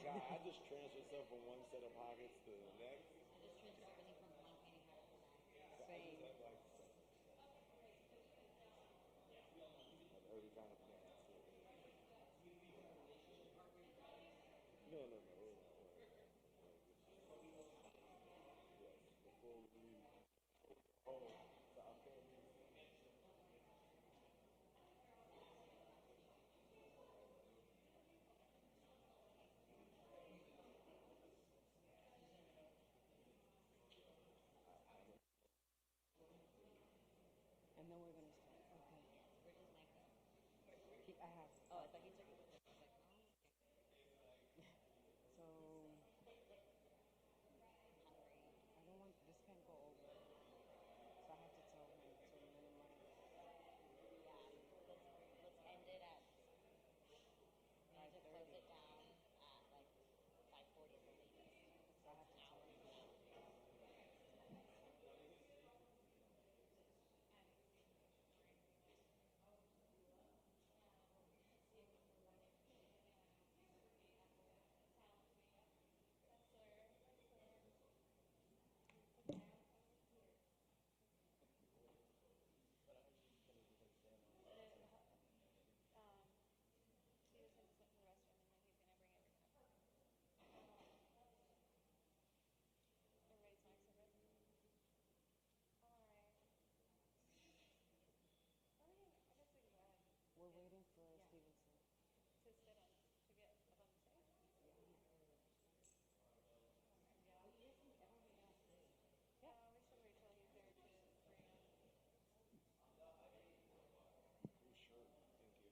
I just transfer stuff from one set of pockets to the next. Same. Have every kind of pants. No, no, no. We're not worried about it. Yes, before we leave home to our family. And then we're gonna start. Okay. I have. Oh, I thought he took it with him. I was like, oh. So I don't want this can't go over. So I have to tell him to minimize. Let's end it at. We need to close it down at like 5:40 at the latest. So I have to tell him. We're waiting for Stevenson. To sit on, to get up on the stage? Yeah, we should wait till he's there to bring him. Cool shirt. Thank you.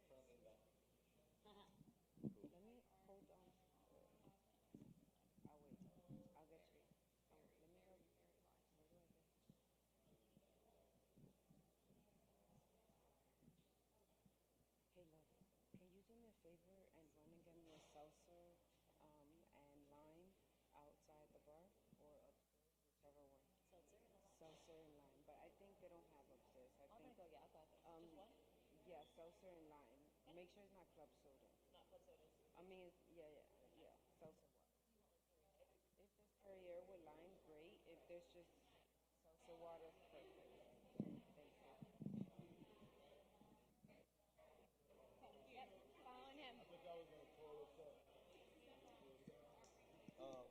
Front and back. Let me hold on. I'll wait. I'll get you. Let me go. Where do I get? Hey, love. Can you do me a favor and run and get me a seltzer, and lime outside the bar or upstairs, whichever one. Seltzer? Seltzer and lime, but I think they don't have upstairs. I I'm think. gonna go, yeah, I'll grab it. Um, Just one? yeah, seltzer and lime. Make sure it's not club soda. Not club sodas. I mean, yeah, yeah, yeah. Seltzer water. If there's Perrier with lime, great. If there's just seltzer water, perfect. Thank you. Yep, following him. I think I was gonna call us up. Um,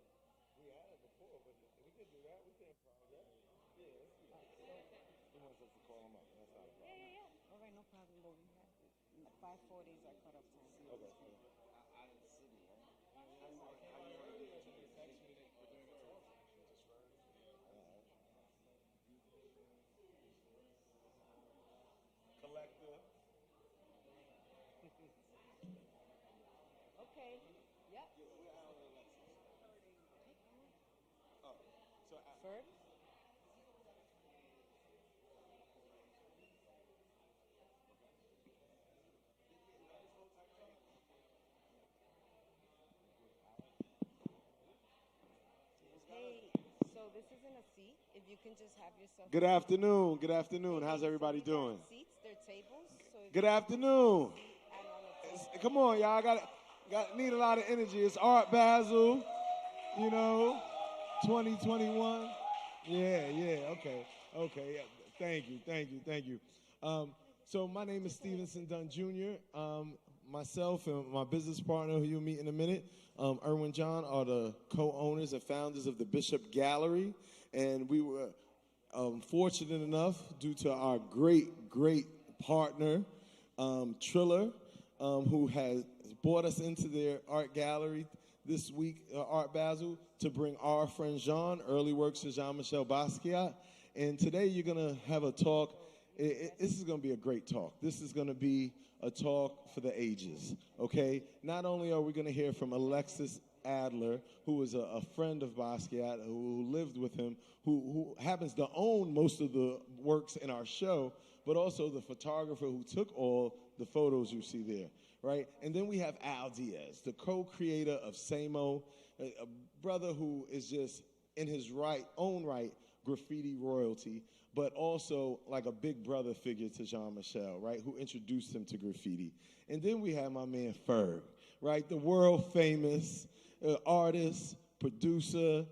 we had it before, but we could do that. We can improv that. Yeah, let's do that. He wants us to call him up. That's not a problem. Yeah. All right, no problem. But we have 5:40 is our cutoff time. Okay. Collector. Okay. Yep. Oh, so Ferb? Hey, so this isn't a seat. If you can just have yourself. good afternoon. Good afternoon. Hey, How's so everybody these aren't doing? Seats, they're tables. So if Good you afternoon. and on a table. Come on, y'all. Got need a lot of energy. It's Art Basel, 2021. Yeah, yeah. Okay. Yeah. Thank you. So my name is Stevenson Dunn Jr. Myself and my business partner, who you'll meet in a minute, Erwin John, are the co-owners and founders of the Bishop Gallery, and we were fortunate enough, due to our great partner, Triller, who has brought us into their art gallery this week, Art Basel, to bring our friend Jean, early works of Jean-Michel Basquiat. And today you're going to have a talk. This is going to be a great talk. This is going to be a talk for the ages, okay? Not only are we going to hear from Alexis Adler, who is a friend of Basquiat, who lived with him, who happens to own most of the works in our show, but also the photographer who took all the photos you see there, right? And then we have Al Diaz, the co-creator of Samo, a brother who is just in his own right graffiti royalty, but also like a big brother figure to Jean-Michel, right, who introduced him to graffiti. And then we have my man Ferb, right? The world famous artist, producer,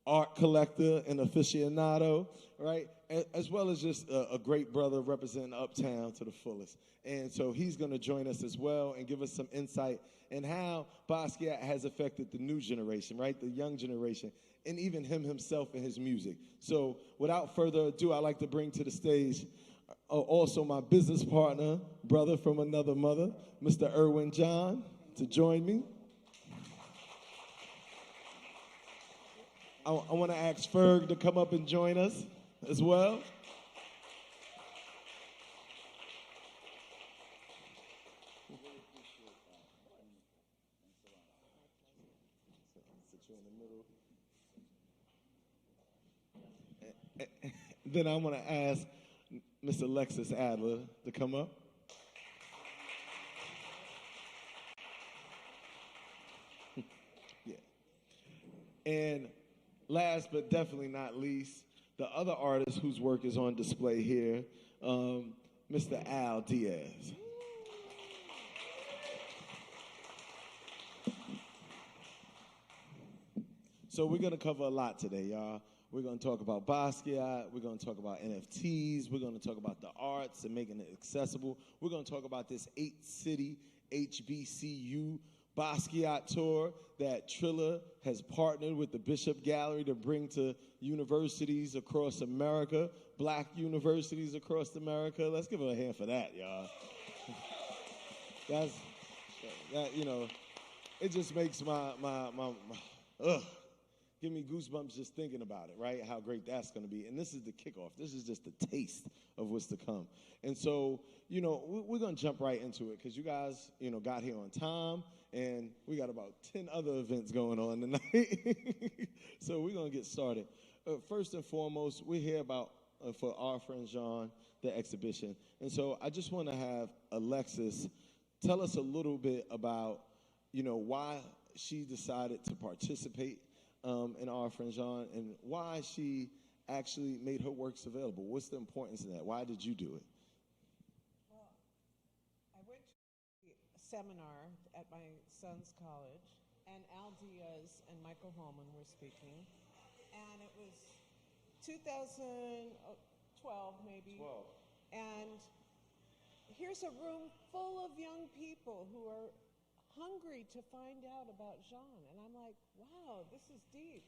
art collector, and aficionado, right? As well as just a great brother representing Uptown to the fullest. And so he's going to join us as well and give us some insight in how Basquiat has affected the new generation, right? The young generation, and even him himself and his music. So without further ado, I'd like to bring to the stage also my business partner, brother from another mother, Mr. Erwin John, to join me. I want to ask Ferg to come up and join us as well. Then I want to ask Mr. Lexus Adler to come up. Yeah. And last but definitely not least, the other artist whose work is on display here, Mr. Al Diaz. So we're going to cover a lot today, y'all. We're going to talk about Basquiat. We're going to talk about NFTs. We're going to talk about the arts and making it accessible. We're going to talk about this 8-city HBCU Basquiat tour that Triller has partnered with the Bishop Gallery to bring to universities across America, black universities across America. Let's give a hand for that, y'all. It just makes my give me goosebumps just thinking about it, right? How great that's going to be. And this is the kickoff. This is just the taste of what's to come. And so, we're going to jump right into it because you guys, got here on time, and we got about 10 other events going on tonight. So we're going to get started. First and foremost, we're here for our friend Jean, the exhibition. And so I just want to have Alexis tell us a little bit about, why she decided to participate in Our Friend Jean, and why she actually made her works available. What's the importance of that? Why did you do it? Well, I went to a seminar at my son's college, and Al Diaz and Michael Holman were speaking, and it was 2012 maybe. 12. And here's a room full of young people who are hungry to find out about Jean. And I'm like, wow, this is deep.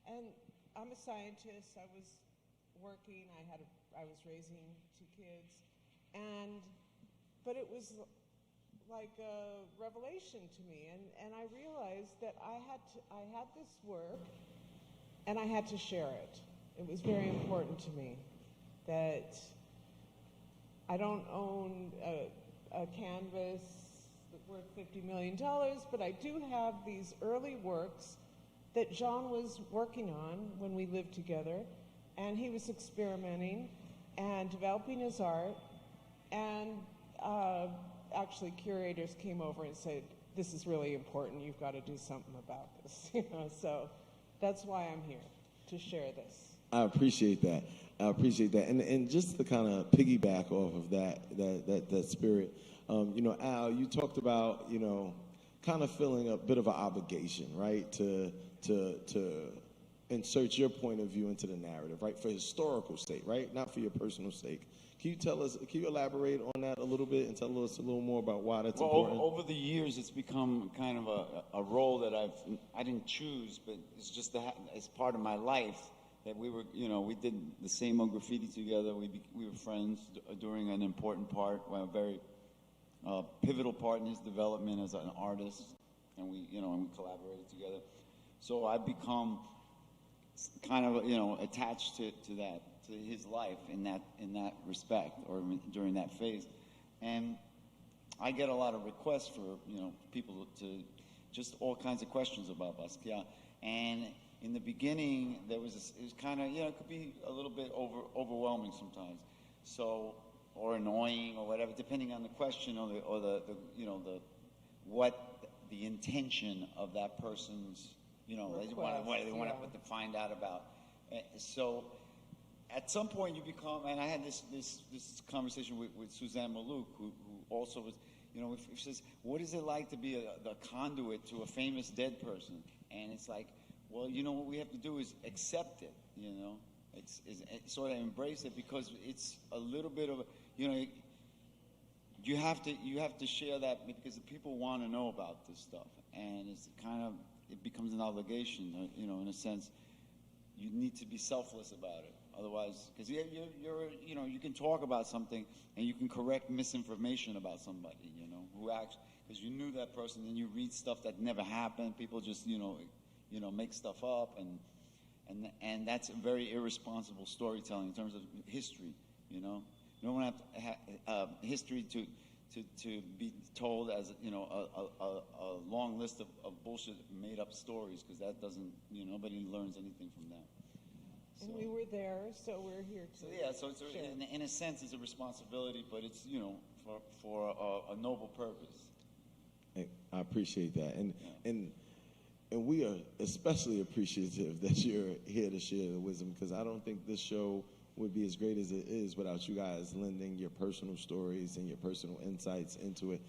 And I'm a scientist. I was working. I was raising 2 kids. But it was like a revelation to me. And I realized that I had this work, and I had to share it. It was very important to me that I don't own a canvas worth $50 million, but I do have these early works that Jean was working on when we lived together, and he was experimenting and developing his art, and actually curators came over and said, this is really important, you've got to do something about this. So that's why I'm here, to share this. I appreciate that. And just to kind of piggyback off of that spirit, Al, you talked about, kind of feeling a bit of an obligation, right, to insert your point of view into the narrative, right, for historical sake, right, not for your personal sake. Can you elaborate on that a little bit and tell us a little more about why that's important? Over the years, it's become kind of a role that I didn't choose, but it's just it's part of my life. That we were, we did the same old graffiti together. We were friends during an important part, a very pivotal part in his development as an artist, and we collaborated together. So I've become kind of, attached to his life in that respect, or during that phase. And I get a lot of requests for, people to just all kinds of questions about Basquiat. And in the beginning, it was kind of, it could be a little bit overwhelming sometimes, or annoying or whatever, depending on the question or the intention of that person's, they want to find out about. So at some point you become, and I had this conversation with Suzanne Maluk, who also was, You know, if it says, what is it like to be the conduit to a famous dead person? And it's like, well, you know, what we have to do is accept it, you know. It's sort of embrace it, because it's a little bit of, you know, you have to share that, because the people want to know about this stuff. And it's kind of, it becomes an obligation, you know, in a sense. You need to be selfless about it. Otherwise, because you're, you know, you can talk about something and you can correct misinformation about somebody, you know, who acts, because you knew that person, and you read stuff that never happened. People just, you know, make stuff up, and that's very irresponsible storytelling in terms of history, you know. You don't want to have history to be told as, you know, a long list of bullshit made up stories, because that doesn't, you know, nobody learns anything from that. And we were there, so we're here to. So yeah, so it's share. in a sense it's a responsibility, but it's, you know, for a noble purpose. I appreciate that, and we are especially appreciative that you're here to share the wisdom, because I don't think this show would be as great as it is without you guys lending your personal stories and your personal insights into it.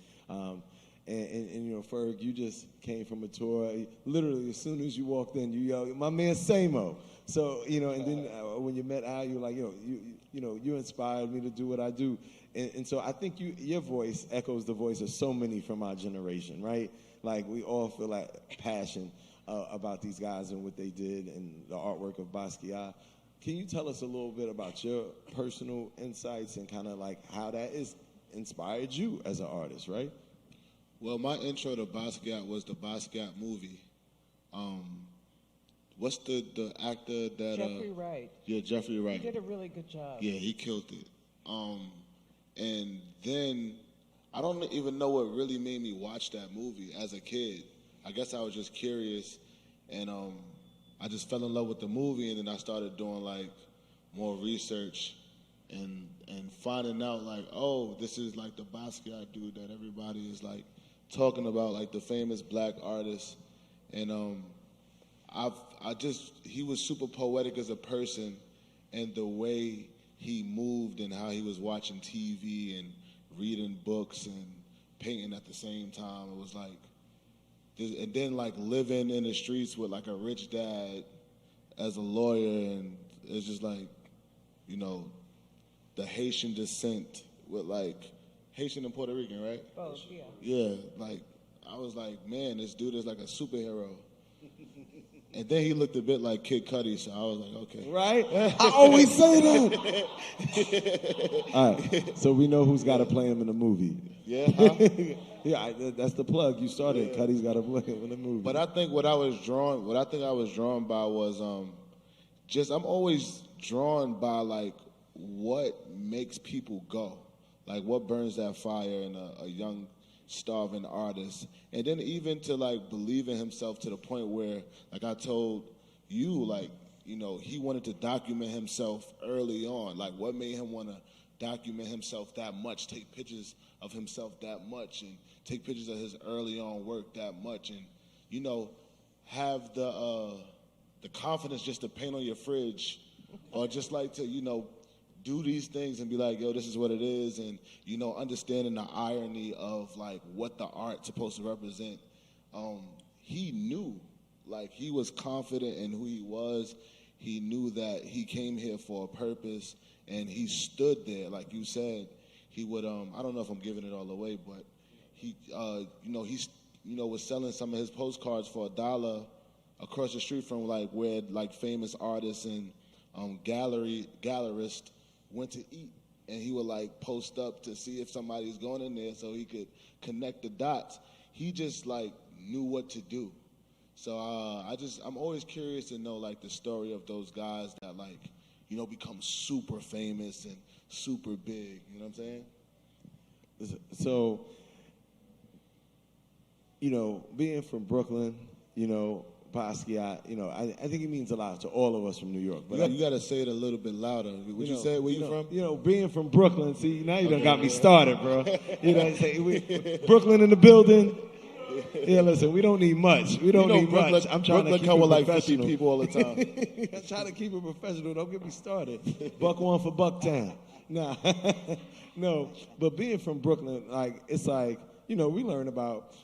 And you know, Ferg, you just came from a tour. Literally, as soon as you walked in, you yelled, "My man Samo!" So, you know, and then when you met Al, you were like, you know, you inspired me to do what I do. And so I think your voice echoes the voice of so many from our generation, right? Like, we all feel like passion about these guys and what they did and the artwork of Basquiat. Can you tell us a little bit about your personal insights and kind of like how that has inspired you as an artist, right? Well, my intro to Basquiat was the Basquiat movie. What's the actor that... Jeffrey Wright. Yeah, Jeffrey Wright. He did a really good job. Yeah, he killed it. And then, I don't even know what really made me watch that movie as a kid. I guess I was just curious, and I just fell in love with the movie, and then I started doing, like, more research and finding out, like, oh, this is, like, the Basquiat dude that everybody is, like, talking about, like, the famous black artist. And he was super poetic as a person, and the way he moved and how he was watching TV and reading books and painting at the same time. It was like, and then like living in the streets with like a rich dad as a lawyer, and it's just like, you know, the Haitian descent with like, Haitian and Puerto Rican, right? Both, yeah. Yeah, like, I was like, man, this dude is like a superhero. And then he looked a bit like Kid Cudi, so I was like, okay. Right? I always say that. All right, so we know who's got to play him in the movie. Yeah, huh? Yeah, that's the plug. You started. Yeah. Cudi's got to play him in the movie. But I think what I was drawn by was I'm always drawn by like what makes people go, like what burns that fire in a young starving artist, and then even to like believe in himself to the point where, like I told you, like, you know, he wanted to document himself early on. Like, what made him want to document himself that much, take pictures of himself that much, and take pictures of his early on work that much, and, you know, have the confidence just to paint on your fridge, or just like to, you know, do these things and be like, yo, this is what it is, and, you know, understanding the irony of, like, what the art's supposed to represent. He knew, like, he was confident in who he was. He knew that he came here for a purpose, and he stood there. Like you said, he would, I don't know if I'm giving it all away, but he, was selling some of his postcards for $1 across the street from, like, where, like, famous artists and gallerists went to eat, and he would like post up to see if somebody's going in there so he could connect the dots. He just like knew what to do. So I'm always curious to know like the story of those guys that like, you know, become super famous and super big. You know what I'm saying? So, you know, being from Brooklyn, you know, Basquiat, you know, I think it means a lot to all of us from New York. But you got to say it a little bit louder. Would you say where you from? You know, being from Brooklyn. See, now you done got me started, bro. You know what I'm saying? Brooklyn in the building. Yeah, listen, we don't need much. We don't need Brooklyn, much. I'm trying Brooklyn to keep come it with like 50 professional. people all the time. I'm trying to keep it professional. Don't get me started. Buck one for Bucktown. Nah, no. But being from Brooklyn, like, it's like we learn about,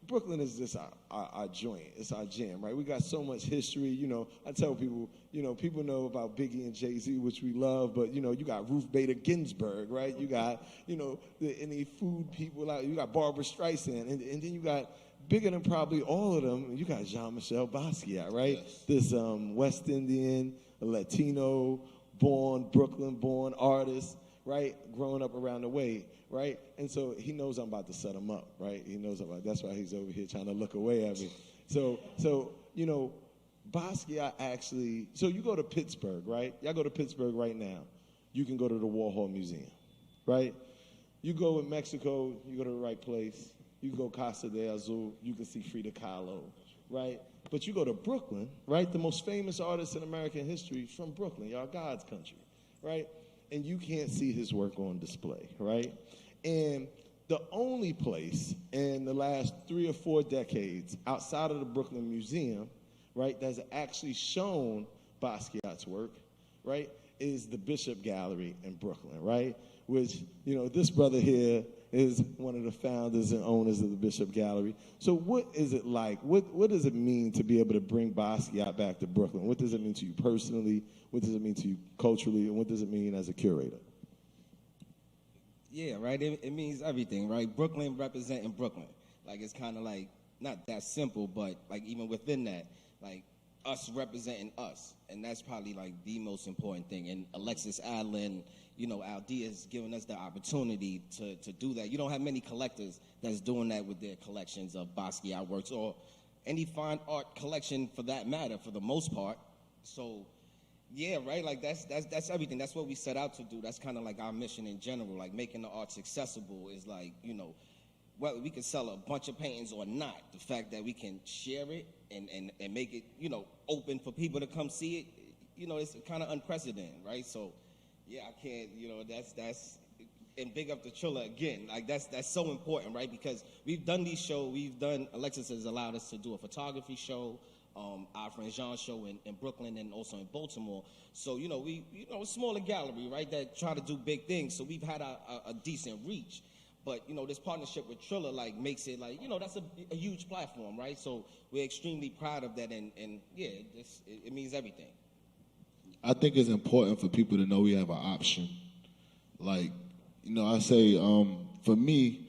Brooklyn is just our joint. It's our jam, right? We got so much history. I tell people, people know about Biggie and Jay-Z, which we love, but, you got Ruth Bader Ginsburg, right? You got, any food people out. You got Barbara Streisand, and then you got, bigger than probably all of them, you got Jean-Michel Basquiat, right? Yes. This West Indian, Latino, Brooklyn-born artist, right? Growing up around the way, right? And so he knows I'm about to set him up, right? He knows that's why he's over here trying to look away at me. So Basquiat actually, so you go to Pittsburgh, right? Y'all go to Pittsburgh right now. You can go to the Warhol Museum, right? You go in Mexico, you go to the right place. You go Casa de Azul, you can see Frida Kahlo, right? But you go to Brooklyn, right? The most famous artist in American history is from Brooklyn, y'all God's country, right? And you can't see his work on display, right? And the only place in the last 3 or 4 decades outside of the Brooklyn Museum, right, that's actually shown Basquiat's work, right, is the Bishop Gallery in Brooklyn, right? Which, this brother here is one of the founders and owners of the Bishop Gallery. So what is it like? What does it mean to be able to bring Basquiat back to Brooklyn? What does it mean to you personally? What does it mean to you culturally? And what does it mean as a curator? Yeah, right. It means everything, right? Brooklyn representing Brooklyn. Like, it's kind of like, not that simple, but like even within that, like us representing us. And that's probably like the most important thing. And Alexis Allen, Aldea is giving us the opportunity to do that. You don't have many collectors that's doing that with their collections of Basquiat works or any fine art collection for that matter, for the most part. So, yeah, right, like that's everything. That's what we set out to do. That's kind of like our mission in general, like making the arts accessible is like, whether we can sell a bunch of paintings or not, the fact that we can share it and make it, open for people to come see it, it's kind of unprecedented, right? So, yeah, I can't, that's, and big up to Trilla again. Like, that's so important, right? Because we've done these shows, Alexis has allowed us to do a photography show, our friend Jean's show in Brooklyn and also in Baltimore. So, we, a smaller gallery, right, that try to do big things. So we've had a decent reach. But, this partnership with Trilla, like, makes it, like, that's a huge platform, right? So we're extremely proud of that, and yeah, it means everything. I think it's important for people to know we have an option. Like, I say, for me,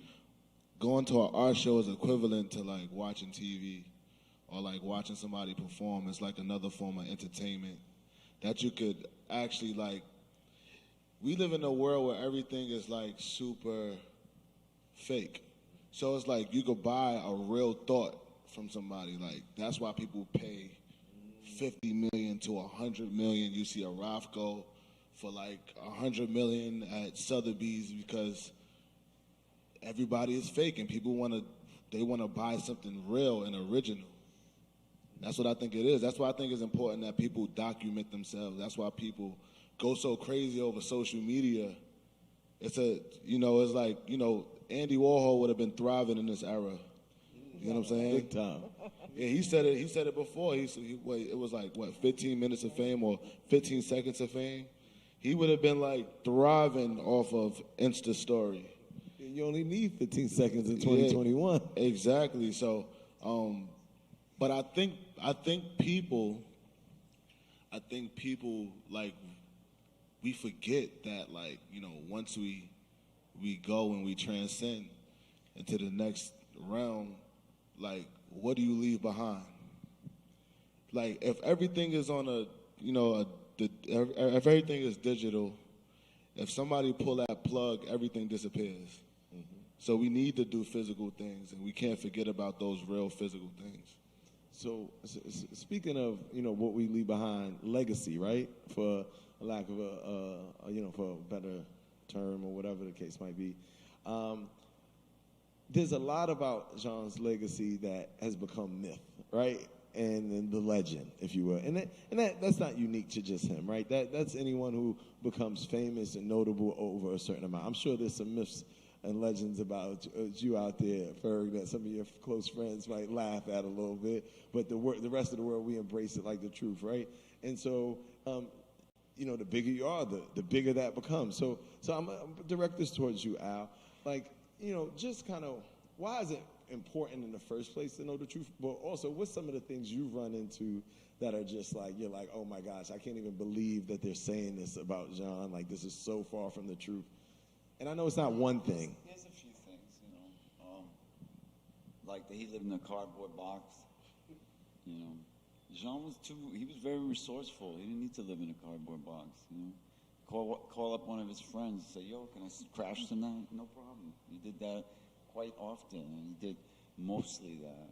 going to an art show is equivalent to, like, watching TV or, like, watching somebody perform. It's like another form of entertainment that you could actually, like, we live in a world where everything is, like, super fake. So it's like you could buy a real thought from somebody. Like, that's why people pay 50 million to 100 million. You see a Rothko for like 100 million at Sotheby's because everybody is fake and people want to buy something real and original. That's what I think it is. That's why I think it's important that people document themselves. That's why people go so crazy over social media. It's like, Andy Warhol would have been thriving in this era. You know what I'm saying? Big time. Yeah, he said it before. It was like, 15 minutes of fame or 15 seconds of fame? He would have been like thriving off of Insta story. You only need 15 seconds in 2021. Yeah, exactly. So, but I think people, like, we forget that, like, once we go and we transcend into the next realm, like, what do you leave behind? Like, if everything is on if everything is digital, if somebody pull that plug, everything disappears. Mm-hmm. So we need to do physical things, and we can't forget about those real physical things. So speaking of, what we leave behind, legacy, right? For lack of for a better term or whatever the case might be. There's a lot about Jean's legacy that has become myth, right? And the legend, if you will. And that's not unique to just him, right? That's anyone who becomes famous and notable over a certain amount. I'm sure there's some myths and legends about you out there, Ferg, that some of your close friends might laugh at a little bit, but the rest of the world, we embrace it like the truth, right? And so, the bigger you are, the bigger that becomes. So I'm direct this towards you, Al. Like, just kind of why is it important in the first place to know the truth? But also, what's some of the things you've run into that are just like, you're like, oh my gosh, I can't even believe that they're saying this about John. Like, this is so far from the truth. And I know it's not one thing. There's a few things, like that he lived in a cardboard box. Jean he was very resourceful. He didn't need to live in a cardboard box, Call up one of his friends and say, yo, can I crash tonight? No problem. He did that quite often, and he did mostly that.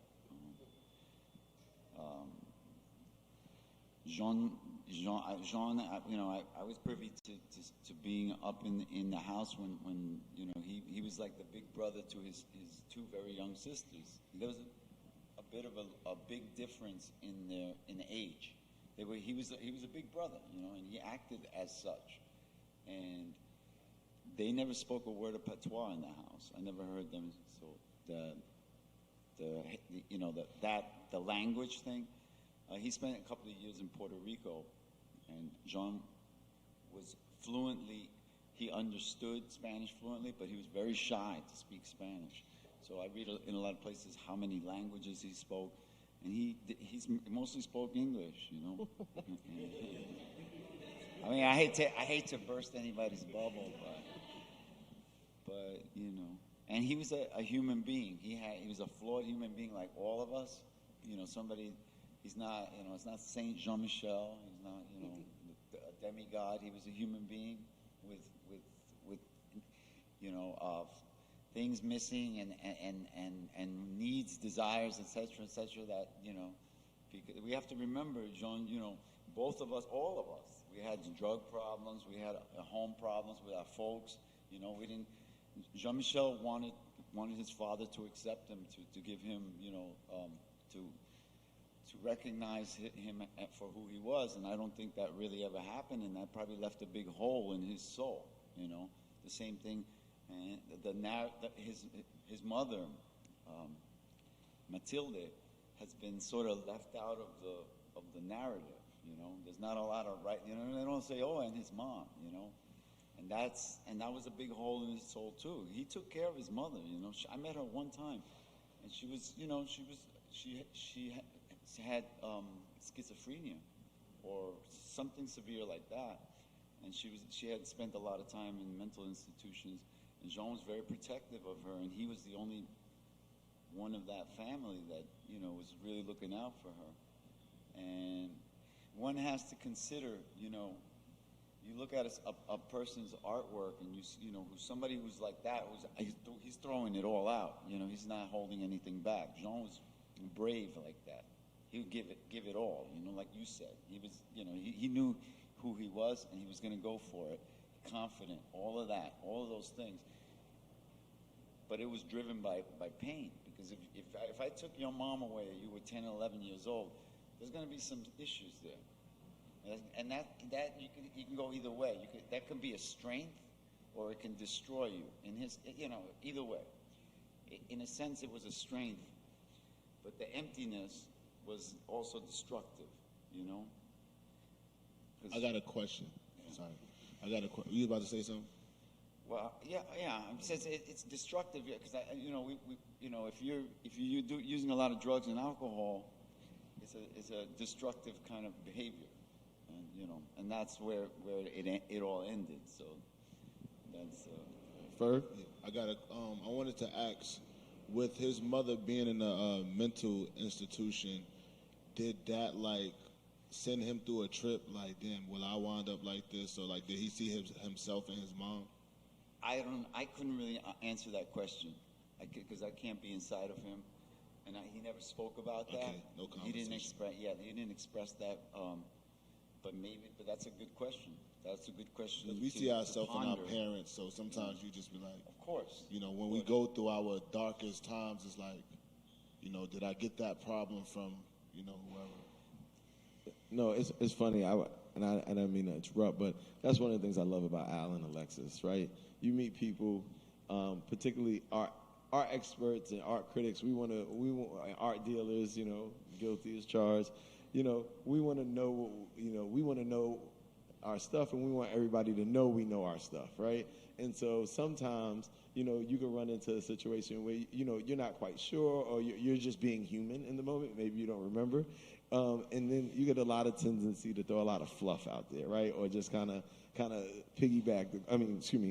I was privy to being up in the house when he was like the big brother to his two very young sisters. There was a bit of a big difference in age. He was a big brother, and he acted as such. And they never spoke a word of patois in the house. I never heard them. So the language thing. He spent a couple of years in Puerto Rico, and Jean was he understood Spanish fluently, but he was very shy to speak Spanish. So I read in a lot of places how many languages he spoke, and he's mostly spoke English, I mean, I hate to burst anybody's bubble, but and he was a human being. He was a flawed human being like all of us. He's not, it's not Saint Jean-Michel. He's not, a demigod. He was a human being with things missing and needs, desires, etc., that, because we have to remember, Jean, both of us, all of us, we had drug problems, we had home problems with our folks, Jean-Michel wanted his father to accept him, to give him, to recognize him for who he was, and I don't think that really ever happened, and that probably left a big hole in his soul, The same thing, and his mother, Matilde, has been sort of left out of the narrative, There's not a lot of they don't say, oh, and his mom, And that was a big hole in his soul too. He took care of his mother, I met her one time, and she was, she had schizophrenia or something severe like that, and she had spent a lot of time in mental institutions, and Jean was very protective of her, and he was the only one of that family that was really looking out for her. And one has to consider, you look at a person's artwork, and somebody who's like that, he's throwing it all out. He's not holding anything back. Jean was brave like that. He would give it all. Like you said, he was. He knew who he was, and he was going to go for it. Confident, all of that, all of those things. But it was driven by pain, because if I took your mom away, you were 10 or 11 years old, there's going to be some issues there. And that you can go either way. That can be a strength, or it can destroy you. Either way. In a sense, it was a strength, but the emptiness was also destructive. I got a question. Sorry, I got a question. You about to say something? Well, yeah. Since it's destructive, because if you're using a lot of drugs and alcohol, it's a destructive kind of behavior. And that's where it all ended. So that's. Ferg, I wanted to ask, with his mother being in a mental institution, did that send him through a trip? Like, damn, will I wind up like this? Or did he see himself and his mom? I couldn't really answer that question, because I can't be inside of him, and he never spoke about that. Okay, no conversation. He didn't express that. But that's a good question. That's a good question. We see ourselves in our parents, so sometimes you just be like, of course. When we go through our darkest times, it's like, did I get that problem from, whoever? No, it's funny. I don't mean to interrupt, but that's one of the things I love about Al and Alexis, right? You meet people, particularly art experts and art critics. We want art dealers, guilty as charged. We want to know, we want to know our stuff, and we want everybody to know we know our stuff, right? And so sometimes, you know, you can run into a situation where, you know, you're not quite sure, or you're just being human in the moment. Maybe you don't remember. And then you get a lot of tendency to throw a lot of fluff out there, right? Or just kind of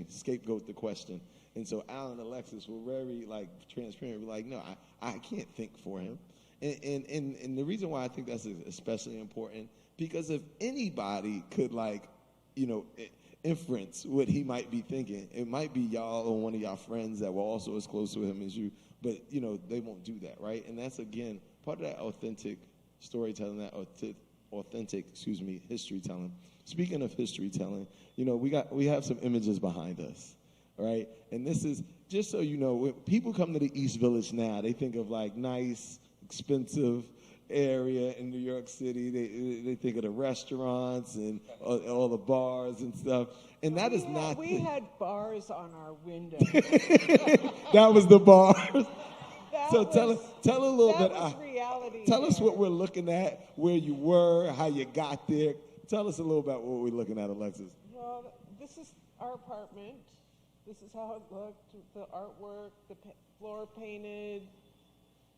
scapegoat the question. And so Al and Alexis were very, like, transparent. We're like, no, I can't think for him. And the reason why I think that's especially important, because if anybody could, like, you know, inference what he might be thinking, it might be y'all or one of y'all friends that were also as close to him as you, but, you know, they won't do that, right? And that's, again, part of that authentic storytelling, that authentic history telling. Speaking of history telling, you know, we have some images behind us, right? And this is, just so you know, when people come to the East Village now, they think of, like, nice, expensive area in New York City. They think of the restaurants and all the bars and stuff. And that is not. We had bars on our window. That was the bars. So tell a little bit. That was reality. Tell us what we're looking at, where you were, how you got there. Tell us a little about what we're looking at, Alexis. Well, this is our apartment. This is how it looked. The artwork, the floor painted,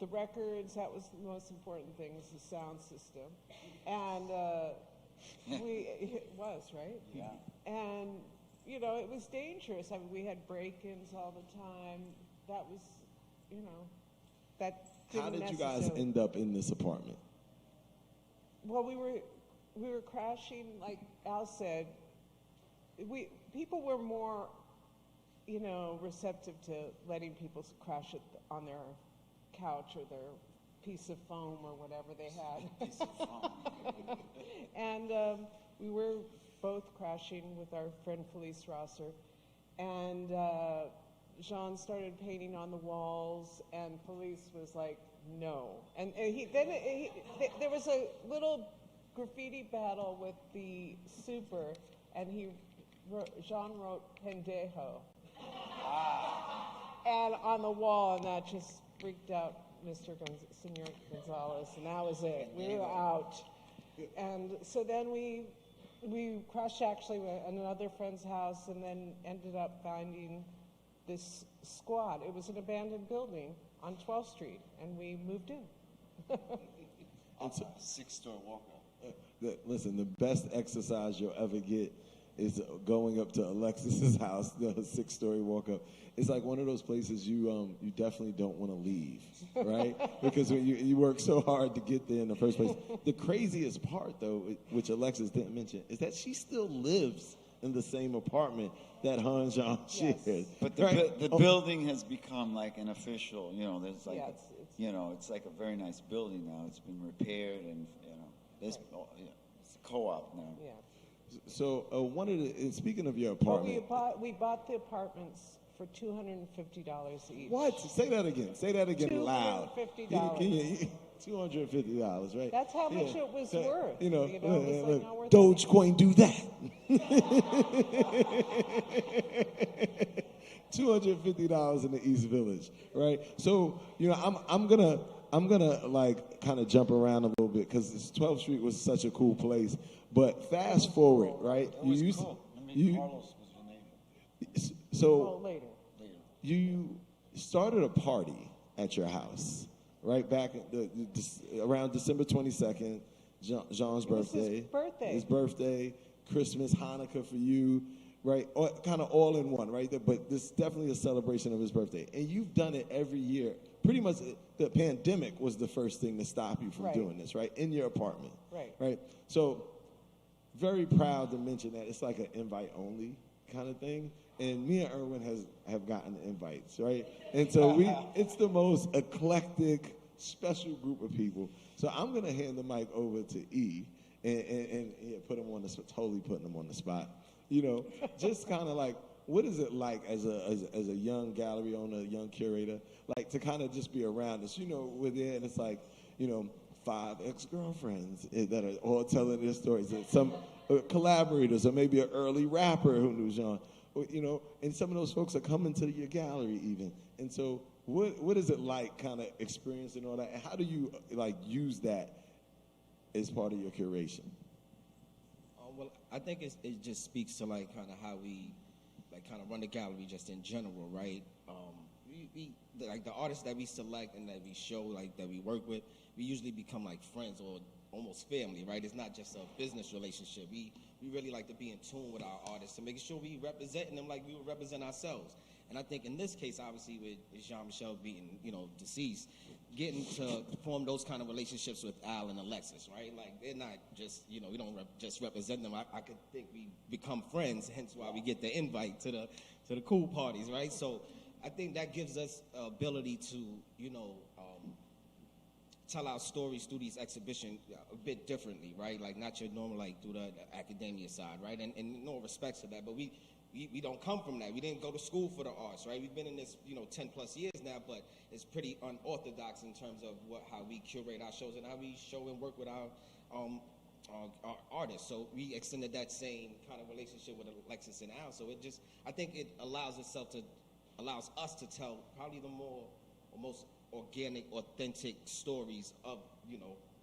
the records. That was the most important thing, is the sound system. And it was, right? Yeah. And, you know, it was dangerous. I mean, we had break-ins all the time. That was, you know, that didn't How did you guys necessarily- end up in this apartment? Well, we were crashing, like Al said. People were more, you know, receptive to letting people crash on their couch or their piece of foam or whatever they had. Piece of foam. And we were both crashing with our friend Felice Rosser, and Jean started painting on the walls, and Felice was like, no. And there was a little graffiti battle with the super, and Jean wrote pendejo. And on the wall, and that just freaked out Senor Gonzalez, and that was it. We were out. And so then we crashed actually at another friend's house, and then ended up finding this squad. It was an abandoned building on 12th Street, and we moved in. It's a 6-store walk-up. Listen, the best exercise you'll ever get is going up to Alexis's house, the 6-story walk-up. It's like one of those places you definitely don't want to leave, right? Because when you work so hard to get there in the first place. The craziest part, though, which Alexis didn't mention, is that she still lives in the same apartment that her and Jean shared. But right? the building has become like an official, you know, there's like, Yeah, you know, it's like a very nice building now. It's been repaired, and, you know, there's it's a co-op now. Yeah. So speaking of your Well, apartment. we bought the apartments for $250 each. What? Say that again. Say that again loud. $250. $250, right? That's how much it was worth. You know, it was like not worth Dogecoin do that. $250 in the East Village, right? So, you know, I'm gonna like kind of jump around a little bit, because 12th Street was such a cool place. But fast forward, right? It was cool. I mean, Carlos was the name. So later. you started a party at your house, right? Back around December 22nd, Jean's birthday. His birthday, Christmas, Hanukkah for you, right? Kind of all in one, right? But this is definitely a celebration of his birthday. And you've done it every year. Pretty much the pandemic was the first thing to stop you from doing this, right? In your apartment. Right? So very proud to mention that it's like an invite-only kind of thing. And me and Erwin have gotten invites, right? And so it's the most eclectic, special group of people. So I'm gonna hand the mic over to E and put him on totally putting him on the spot. You know, just kind of like, what is it like as a young gallery owner, a young curator, like to kind of just be around us? You know, we're there and it's like, you know, 5 ex-girlfriends that are all telling their stories. Some collaborators, or maybe an early rapper who knew Jean. You know, and some of those folks are coming to your gallery even. And so what is it like kind of experiencing all that? And how do you like use that as part of your curation? Well, I think it just speaks to like kind of how we like kind of run the gallery just in general, right? Like the artists that we select and that we show, like that we work with, we usually become like friends or almost family, right? It's not just a business relationship. We really like to be in tune with our artists and making sure we representing them like we would represent ourselves. And I think in this case, obviously with Jean-Michel being, deceased, getting to form those kind of relationships with Al and Alexis, right? Like they're not just, we don't just represent them. I could think we become friends, hence why we get the invite to the cool parties, right? So I think that gives us ability to, tell our stories through these exhibitions a bit differently, right? Like not your normal, like through the academia side, right? And no respects to that, but we don't come from that. We didn't go to school for the arts, right? We've been in this, 10 plus years now, but it's pretty unorthodox in terms of how we curate our shows and how we show and work with our artists. So we extended that same kind of relationship with Alexis and Al. So I think it allows us to tell probably the most organic, authentic stories of,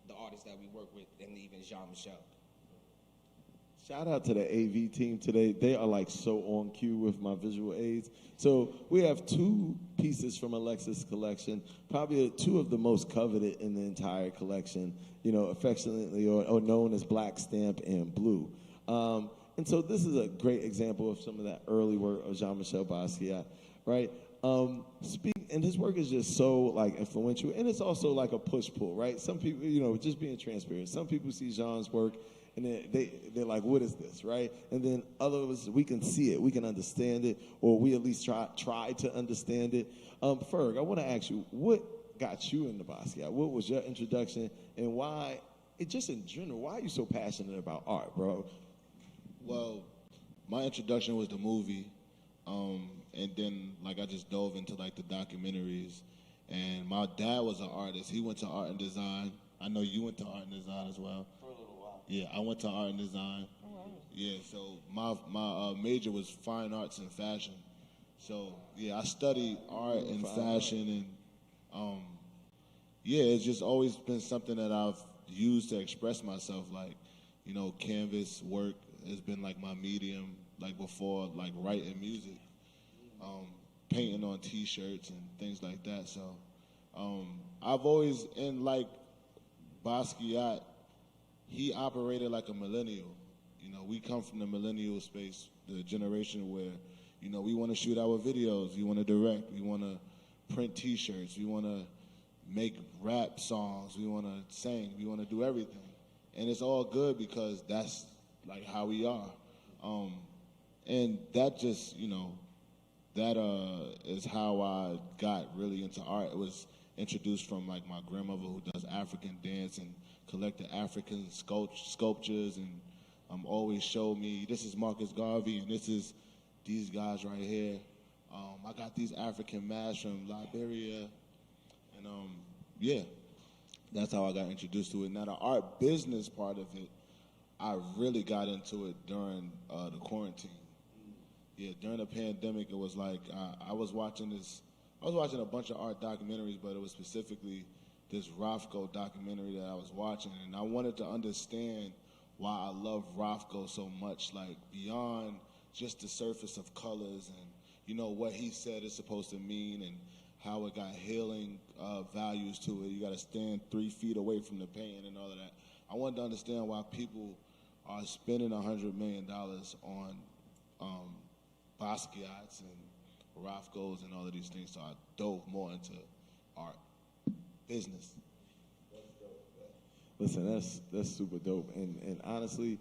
the artists that we work with and even Jean-Michel. Shout out to the AV team today. They are like so on cue with my visual aids. So we have 2 pieces from Alexis' collection, probably 2 of the most coveted in the entire collection, affectionately or known as Black Stamp and Blue. And so this is a great example of some of that early work of Jean-Michel Basquiat, right? And his work is just so like influential, and it's also like a push-pull, right? Some people, just being transparent, some people see Jean's work and they're like, what is this, right? And then others, we can see it, we can understand it, or we at least try to understand it. Ferg, I want to ask you, what got you into Basquiat? What was your introduction, and why, just in general, why are you so passionate about art, bro? Well, my introduction was the movie, and then like I just dove into like the documentaries. And my dad was an artist. He went to art and design. I know you went to art and design as well. For a little while. Yeah, I went to art and design. Oh, wow. Yeah, so my major was fine arts and fashion. So yeah, I studied art and fashion, and yeah, it's just always been something that I've used to express myself. Like, canvas work has been like my medium, like before, like writing music, painting on T-shirts and things like that. So I've always, and like Basquiat, he operated like a millennial. We come from the millennial space, the generation where, we want to shoot our videos, we want to direct, we want to print T-shirts, we want to make rap songs, we want to sing, we want to do everything. And it's all good because that's like how we are. And that just, that is how I got really into art. It was introduced from like my grandmother who does African dance and collected African sculptures, and always showed me, this is Marcus Garvey and this is these guys right here. I got these African masks from Liberia, and yeah, that's how I got introduced to it. Now the art business part of it, I really got into it during the quarantine. Yeah, during the pandemic, it was like I was watching a bunch of art documentaries, but it was specifically this Rothko documentary that I was watching, and I wanted to understand why I love Rothko so much, like beyond just the surface of colors and what he said is supposed to mean and how it got healing values to it. You got to stand 3 feet away from the pain and all of that. I wanted to understand why people are spending $100 million on Basquiat's and Rothko's and all of these things. So I dove more into art business. Listen, that's super dope, and honestly,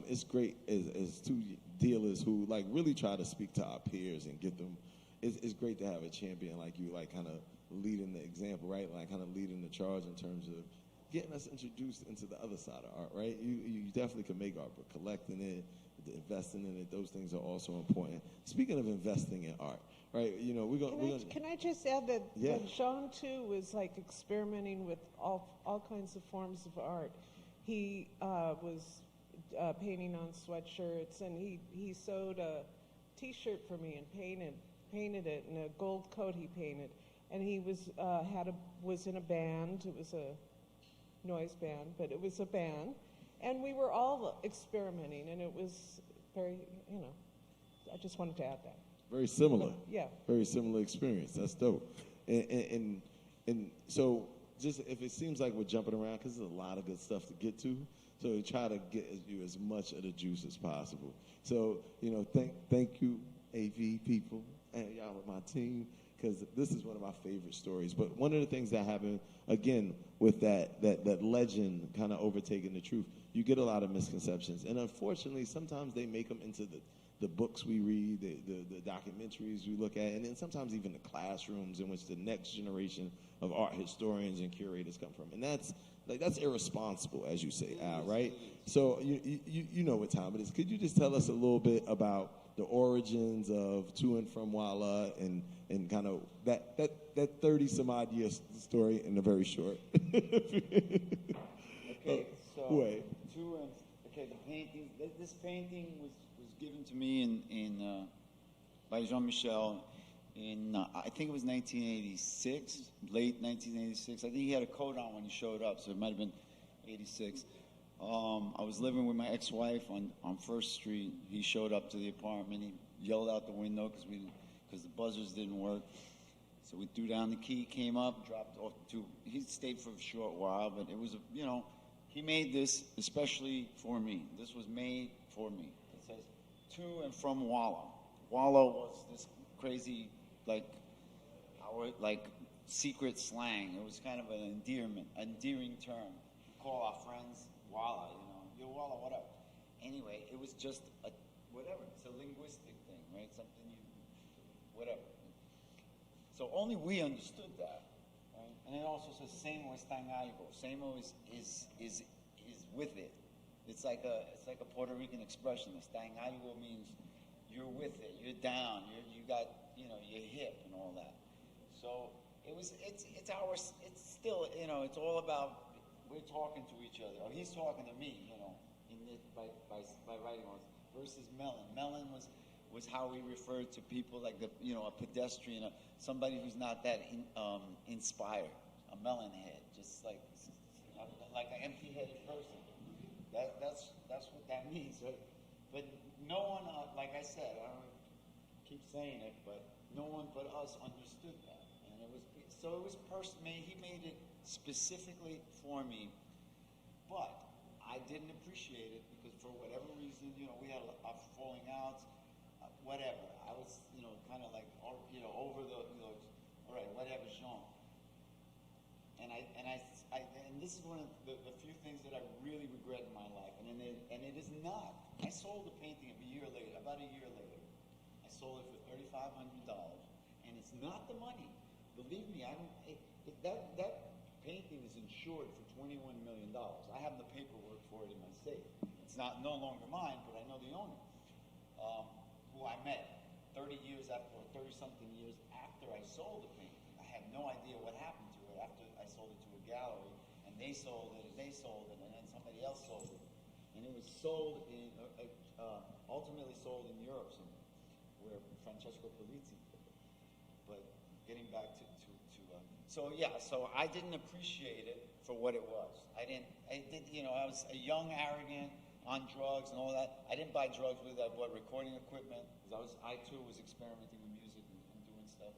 it's great as 2 dealers who like really try to speak to our peers and get them. It's great to have a champion like you, like kind of leading the example, right? Like kind of leading the charge in terms of getting us introduced into the other side of art, right? You definitely can make art, but collecting it, investing in it, those things are also important. Speaking of investing in art, right? Can I just add that Yeah. Jean too was like experimenting with all kinds of forms of art. He was painting on sweatshirts, and he sewed a T-shirt for me and painted it in a gold coat he painted, and he was in a band. It was a noise band, but it was a band, And we were all experimenting, and it was very, I just wanted to add that. Very similar. Yeah. Very similar experience. That's dope. And so, just if it seems like we're jumping around, because there's a lot of good stuff to get to, so we try to get you as much of the juice as possible. So, thank you, AV people, and y'all with my team, because this is one of my favorite stories. But one of the things that happened, again, with that legend kind of overtaking the truth, you get a lot of misconceptions. And unfortunately, sometimes they make them into the books we read, the documentaries we look at, and then sometimes even the classrooms in which the next generation of art historians and curators come from. And that's irresponsible, as you say, Al, right? So you know what time it is. Could you just tell us a little bit about the origins of To and From Walla and kind of that 30-some-odd year story in a very short Okay, so way? The painting. This painting was given to me by Jean-Michel in I think it was 1986, late 1986. I think he had a coat on when he showed up, so it might have been 86. I was living with my ex-wife on First Street. He showed up to the apartment. He yelled out the window because the buzzers didn't work. So we threw down the key, came up, dropped off he stayed for a short while, but it was, he made this especially for me. This was made for me. It says, To and From Walla. Walla was this crazy, like secret slang. It was kind of an endearing term. We call our friends Walla, yo Walla, whatever. Anyway, it was just whatever. It's a linguistic thing, right? Something whatever. So only we understood that, right? And it also says Samo está en algo. Samo is with it. It's like a Puerto Rican expression. Está en algo means you're with it, you're down, you got, you're hip and all that. So it's still, it's all about, we're talking to each other, or he's talking to me, by writing on versus Melon. Melon was how we referred to people like a pedestrian, somebody who's not that inspired, a melon head, just like an empty-headed person. That's what that means, right? But no one, like I said, I don't keep saying it, but no one but us understood that, and it was personal. He made it specifically for me, but I didn't appreciate it because for whatever reason, we had a falling out, whatever. I was, kind of like, over the, all right, whatever, Jean. And this is one of the few things that I really regret in my life, and it is not. I sold the painting about a year later. I sold it for $3,500, and it's not the money. Believe me, that painting is insured for $21 million. I have the paperwork for it in my safe. It's no longer mine, but I know the owner, who I met 30-something years after I sold the painting. I had no idea what happened to it after I sold it to a gallery, and they sold it, and then somebody else sold it. And it was sold ultimately sold in Europe somewhere, where Francesco Polizzi did it. But getting back to so I didn't appreciate it for what it was. I was a young, arrogant, on drugs and all that. I didn't buy drugs with it. I bought recording equipment because I too was experimenting with music and doing stuff.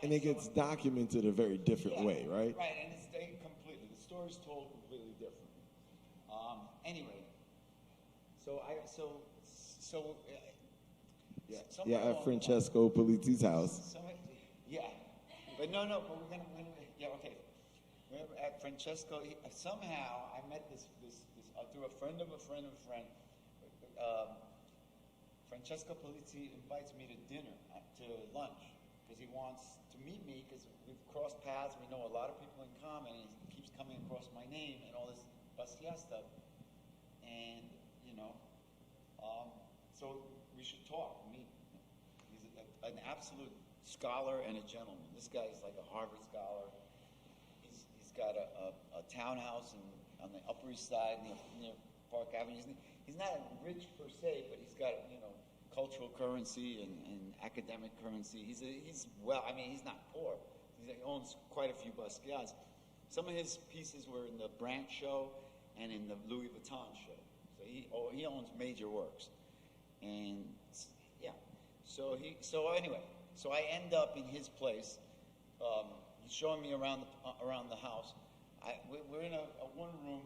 And it gets documented a very different way, right? Right, and it's completely. The story's told completely differently. Anyway, at Francesco Polizzi's house. But but we're gonna okay. We're at Francesco. Somehow I met this through a friend of a friend of a friend. Francesco Polizzi invites me to dinner, to lunch, because he wants to meet me because we've crossed paths. We know a lot of people in common. And he keeps coming across my name and all this Basquiat stuff. And so we should talk, meet. He's an absolute scholar and a gentleman. This guy is like a Harvard scholar. He's got a townhouse on the Upper East Side near Park Avenue. He's not rich per se, but he's got cultural currency and academic currency. He's not poor. He owns quite a few Basquiats. Some of his pieces were in the Brandt show and in the Louis Vuitton show. So he owns major works, and yeah. So anyway, so I end up in his place. He's showing me around the house. We're in a one room,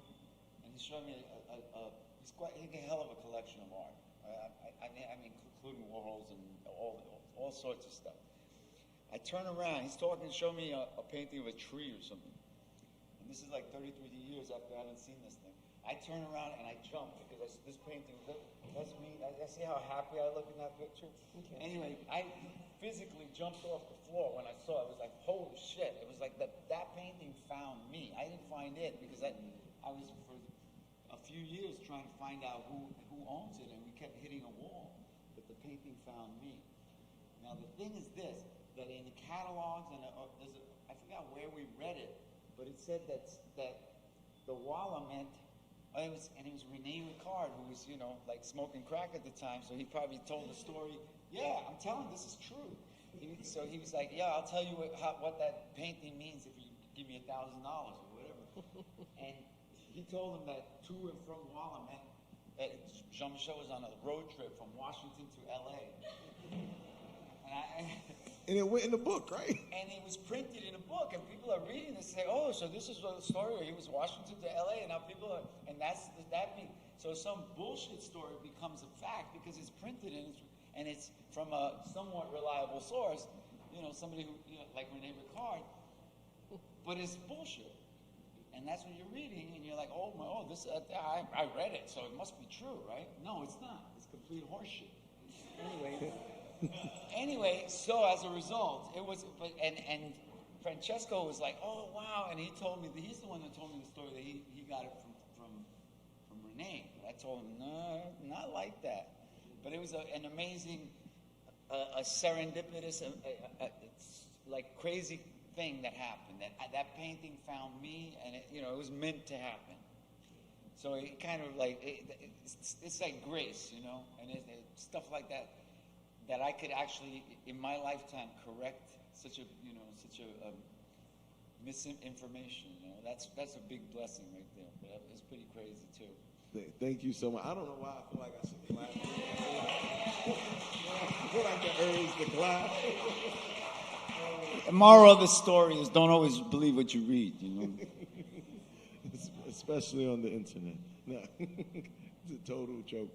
and he's showing me he has a hell of a collection of art. I mean, including Warhols and all sorts of stuff. I turn around. He's showing me a painting of a tree or something. And this is like 33 years after I haven't seen this thing. I turn around and I jump because this painting, that's me. I see how happy I look in that picture. Okay. Anyway, I physically jumped off the floor when I saw it. It was like, holy shit. It was like that painting found me. I didn't find it because I was for a few years trying to find out who owns it, and we kept hitting a wall. But the painting found me. Now the thing is this, that in the catalogs, and I forgot where we read it, but it said that the Walla meant, it was Rene Ricard, who was, like smoking crack at the time, so he probably told the story. Yeah, I'm telling you, this is true. So he was like, yeah, I'll tell you what that painting means if you give me $1,000 or whatever. And he told him that to and from Walla meant that Jean-Michel was on a road trip from Washington to L.A. And it went in the book, right? And it was printed in a book, and people are reading this and say, oh, so this is the story where he was Washington to L.A., and now people are, and so some bullshit story becomes a fact because it's printed and it's from a somewhat reliable source, somebody who, like Rene Ricard, but it's bullshit. And that's what you're reading, and you're like, I read it, so it must be true, right? No, it's not. It's complete horseshit. Anyway, so as a result, it was, and Francesco was like, oh, wow, and he's the one that told me the story that he got it from Rene. But I told him, no, not like that. But it was an amazing, a serendipitous, like crazy thing that happened. That painting found me, and it was meant to happen. So it kind of like it's like grace, and it's stuff like that I could actually in my lifetime correct such a misinformation. That's a big blessing right there. But it's pretty crazy too. Thank you so much. I don't know why I feel like I should clap. I feel like the urge to clap. The moral of the story is don't always believe what you read, Especially on the internet. No, it's a total joke.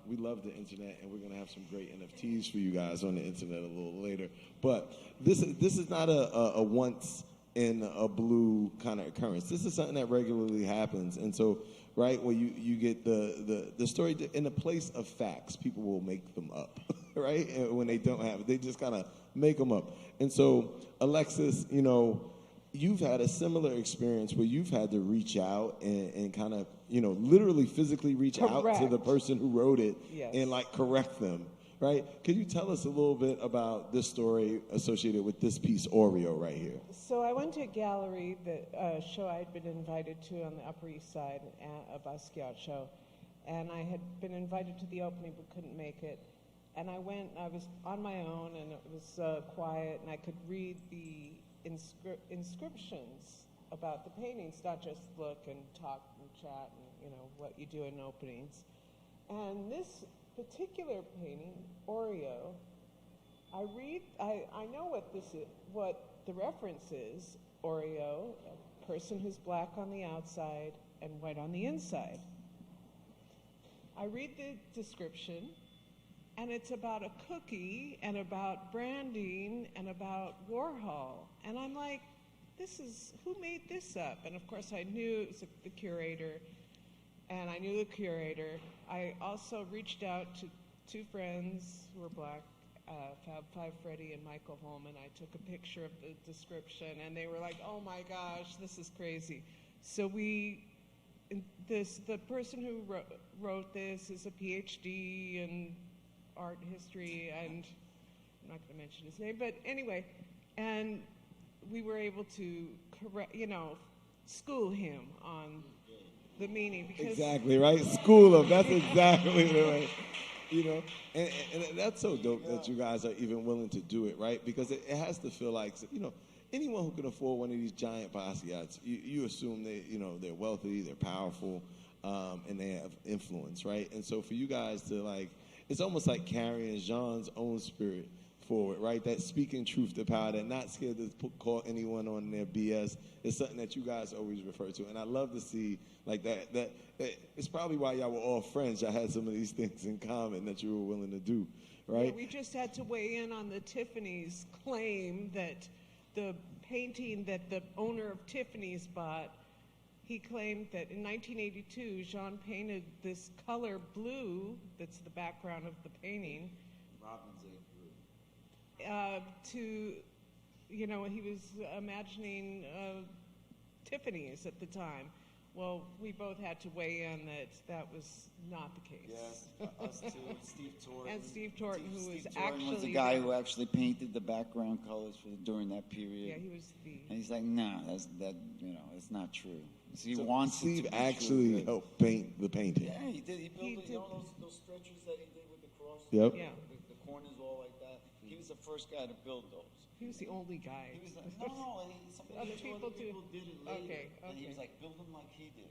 We love the internet, and we're going to have some great NFTs for you guys on the internet a little later. But this is not a once in a blue kind of occurrence. This is something that regularly happens. And so, right, when you get the story in the place of facts, people will make them up, right? And when they don't have it, they just kind of make them up. And so, Alexis, you've had a similar experience where you've had to reach out and kind of, literally physically reach out to the person who wrote it. Yes. And correct them, right? Could you tell us a little bit about this story associated with this piece, Oreo, right here? So I went to a gallery, the show I had been invited to on the Upper East Side, a Basquiat show, and I had been invited to the opening but couldn't make it. And I was on my own, and it was quiet, and I could read the inscriptions about the paintings, not just look and talk and chat and what you do in openings. And this particular painting, Oreo, I know what the reference is. Oreo, a person who's black on the outside and white on the inside. I read the description, and it's about a cookie and about branding and about Warhol. And I'm like, who made this up? And of course I knew it was the curator, and I knew the curator. I also reached out to two friends who were black, Fab Five Freddy and Michael Holman. I took a picture of the description, and they were like, oh my gosh, this is crazy. So the person who wrote this is a PhD in art history, and I'm not going to mention his name, but anyway, and we were able to school him on the meaning. Because exactly, right? School him, that's exactly the way, and that's so dope that you guys are even willing to do it, right? Because it has to feel like, anyone who can afford one of these giant Basquiats, you assume they're wealthy, they're powerful, and they have influence, right? And so for you guys to like, it's almost like carrying Jean's own spirit forward, right? That speaking truth to power, that not scared to call anyone on their BS is something that you guys always refer to. And I love to see like that it's probably why y'all were all friends. Y'all had some of these things in common that you were willing to do, right? Yeah, we just had to weigh in on the Tiffany's claim that the painting that the owner of Tiffany's bought, he claimed that in 1982, Jean painted this color blue, that's the background of the painting, Robin's egg blue. He was imagining Tiffany's at the time. Well, we both had to weigh in that was not the case. Yes, us too. Steve Torton. And Steve Torton, who was Steve Torton was the actually guy the- who actually painted the background colors during that period. Yeah, he was the. And he's like, no, it's not true. So he wants Steve it to be actually true. helped paint the painting. Yeah, he did. He built did. those stretchers that he did with the cross. Yep. Yeah. The corners all like that. He was the first guy to build those. He was the only guy. He was like, no, Other people did it later. Okay, And he okay. was like, build them like he did.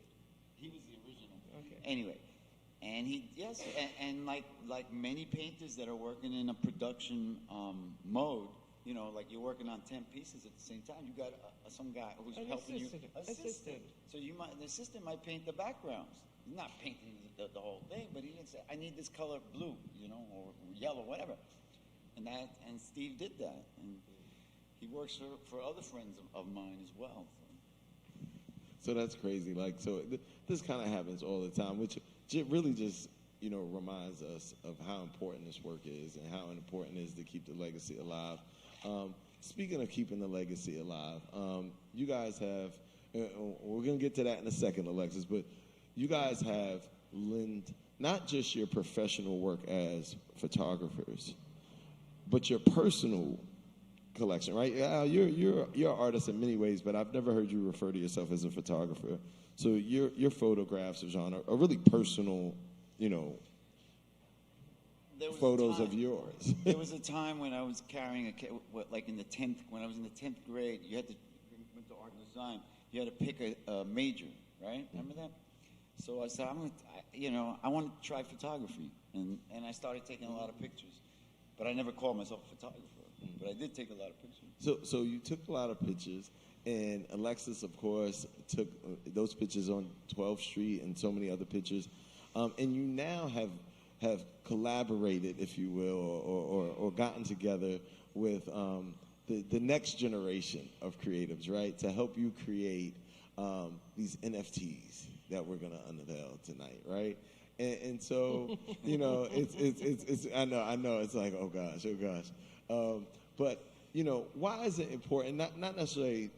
He was the original. Okay. Anyway, and and like many painters that are working in a production mode, like you're working on 10 pieces at the same time, you got some guy who's An helping assistant. you. Assistant. So the assistant might paint the backgrounds. He's not painting the whole thing, but he can say, I need this color blue, or yellow, whatever. And Steve did that. And he works for other friends of mine as well. So that's crazy. Like, this kind of happens all the time, which really just, reminds us of how important this work is and how important it is to keep the legacy alive. Speaking of keeping the legacy alive, you guys have, we're going to get to that in a second, Alexis, but you guys have lent not just your professional work as photographers, but your personal collection, right? You're an artist in many ways, but I've never heard you refer to yourself as a photographer. So your photographs of Jean are really personal, photos of yours. There was a time when I was carrying like in the 10th, when I was in the 10th grade, you had to went to art and design. You had to pick a major, right? Remember that? So I said, I want to try photography, and I started taking a lot of pictures, but I never called myself a photographer. But I did take a lot of pictures. So you took a lot of pictures, and Alexis, of course, took those pictures on 12th Street and so many other pictures. And you now have collaborated, if you will, or gotten together with the next generation of creatives, right, to help you create these NFTs that we're going to unveil tonight, right? And so, it's I know it's like, oh gosh. But, why is it important, not necessarily,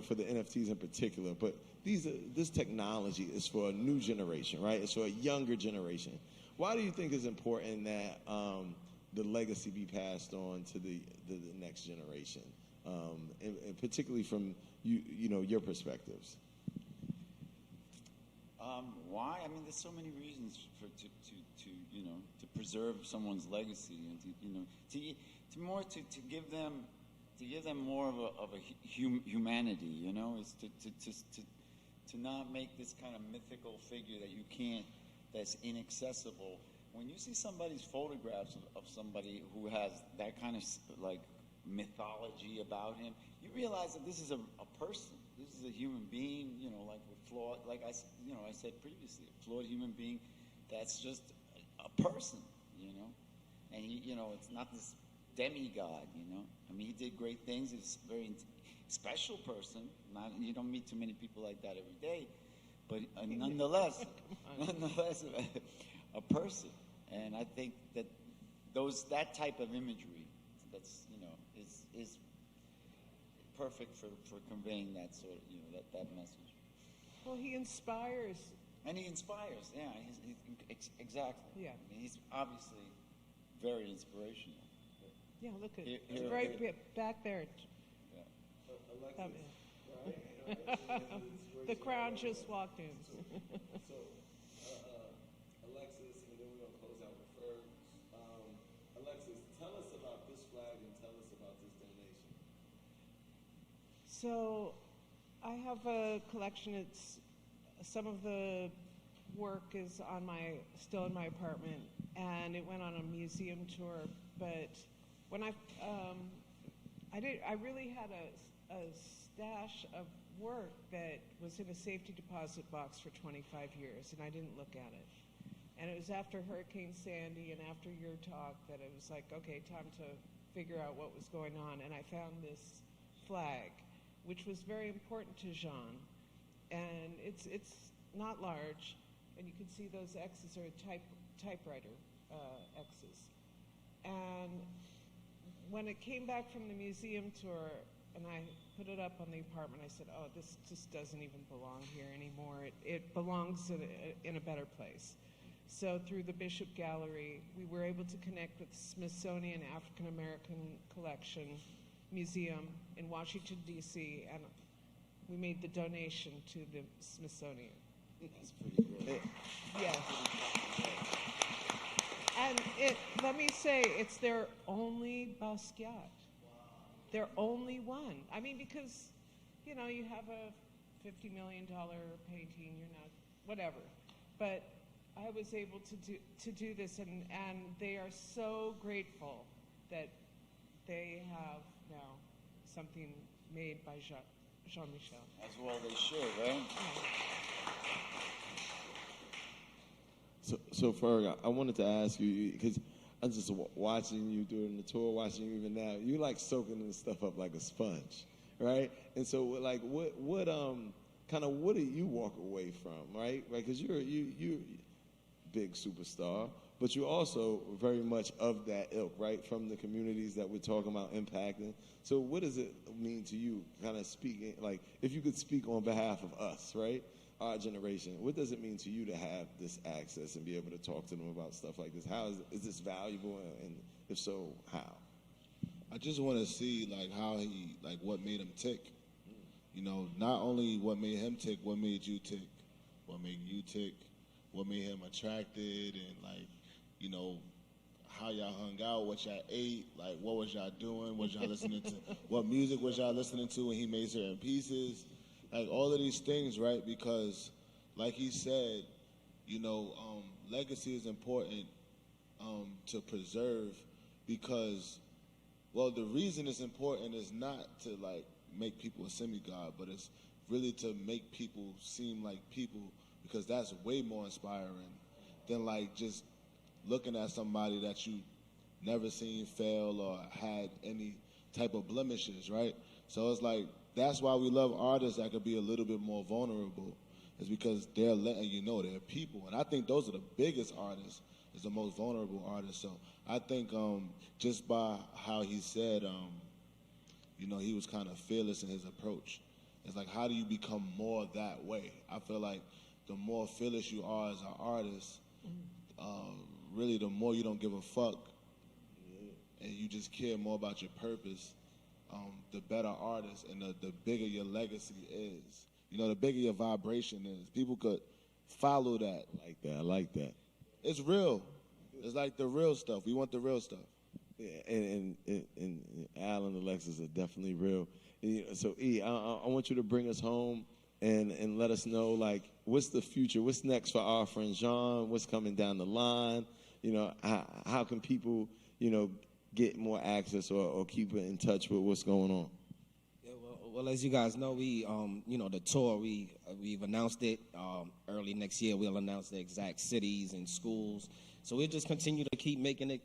for the NFTs in particular, but this technology is for a new generation, right? It's for a younger generation. Why do you think it's important that the legacy be passed on to the next generation, and particularly from your perspectives? Why? I mean, there's so many reasons to preserve someone's legacy and to give them more of a humanity. Is to not make this kind of mythical figure that's inaccessible. When you see somebody's photographs of somebody who has that kind of like mythology about him, you realize that this is a person. This is a human being, like a flawed, like I said previously, a flawed human being that's just a person, and it's not this demigod, I mean, he did great things. He's a very special person. You don't meet too many people like that every day, but nonetheless, a person. And I think that that type of imagery, that's is perfect for conveying that sort of that message. Well, he inspires. And he inspires, yeah. Exactly. Yeah. I mean, he's obviously very inspirational. Yeah, look at Here- it's here- right here. back there. Come in. The crown just walked in. So, Alexis, and then we're going to close out with Ferg. Alexis, tell us about this flag and tell us about this donation. So I have a collection. It's some of the work is still in my apartment, and it went on a museum tour. But when I really had a stash of work that was in a safety deposit box for 25 years, and I didn't look at it. And it was after Hurricane Sandy and after your talk that it was like, okay, time to figure out what was going on. And I found this flag, which was very important to Jean. And it's not large, and you can see those X's are typewriter X's. And when it came back from the museum tour, and I put it up on the apartment, I said, oh, this just doesn't even belong here anymore. It belongs in a better place. So through the Bishop Gallery, we were able to connect with the Smithsonian African American Collection Museum in Washington, D.C., and we made the donation to the Smithsonian. That's pretty great. Yes. And let me say, it's their only Basquiat. Their only one. I mean, because, you have a $50 million painting, you're not, whatever. But I was able to do this, and they are so grateful that they have now something made by Jean-Michel. As well they should, right? So Ferg, I wanted to ask you, because I'm just watching you during the tour, watching you even now. You like soaking this stuff up like a sponge, right? And so, like, what do you walk away from, right? Because you're big superstar, but you're also very much of that ilk, right? From the communities that we're talking about impacting. So, what does it mean to you, kind of speaking, like, if you could speak on behalf of us, right? Our generation, what does it mean to you to have this access and be able to talk to them about stuff like this? How is this valuable, and if so, how? I just want to see how he what made him tick. Not only what made him tick, what made you tick, what made you tick, what made him attracted, and how y'all hung out, what y'all ate, what was y'all doing, what y'all listening to, what music was y'all listening to when he made certain pieces. All of these things, right? Because, like he said, legacy is important to preserve because, well, the reason it's important is not to, make people a semi-god, but it's really to make people seem like people, because that's way more inspiring than, just looking at somebody that you never seen fail or had any type of blemishes, right? So it's that's why we love artists that could be a little bit more vulnerable, is because they're letting you know they're people. And I think those are the biggest artists, is the most vulnerable artists. So I think just by how he said, he was kind of fearless in his approach. It's how do you become more that way? I feel like the more fearless you are as an artist, really the more you don't give a fuck and you just care more about your purpose, the better artist and the bigger your legacy is. The bigger your vibration is. People could follow that. I like that. It's real. It's the real stuff. We want the real stuff. Yeah, and Al and Alexis are definitely real. So, E, I want you to bring us home and let us know, what's the future? What's next for our friend Jean? What's coming down the line? How can people, get more access or keep in touch with what's going on? Yeah, well, as you guys know, we, the tour, we've announced it. Early next year, we'll announce the exact cities and schools. So we'll just continue to keep making it,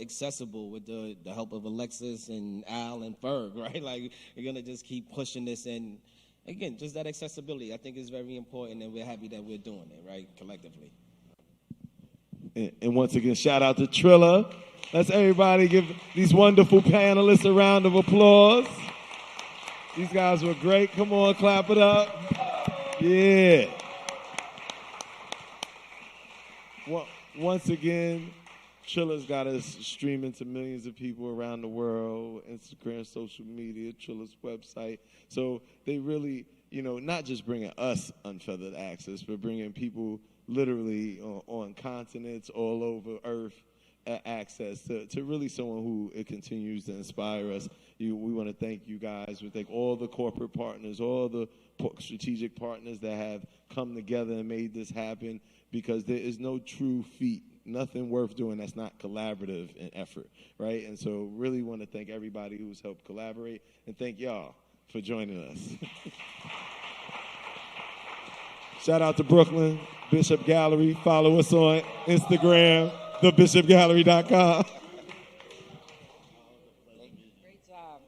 accessible with the help of Alexis and Al and Ferg, right? We're going to just keep pushing this. And, again, just that accessibility, I think, is very important, and we're happy that we're doing it, right, collectively. And once again, shout out to Trilla. Let's everybody give these wonderful panelists a round of applause. These guys were great. Come on, clap it up. Yeah. Well, once again, Trilla's got us streaming to millions of people around the world, Instagram, social media, Trilla's website. So they really, not just bringing us unfeathered access, but bringing people literally on continents all over Earth, access to really someone who it continues to inspire us. We want to thank you guys. We thank all the corporate partners, all the strategic partners that have come together and made this happen, because there is no true feat, nothing worth doing that's not collaborative in effort, right? And so really want to thank everybody who's helped collaborate, and thank y'all for joining us. Shout out to Brooklyn, Bishop Gallery. Follow us on Instagram, thebishopgallery.com. Great job.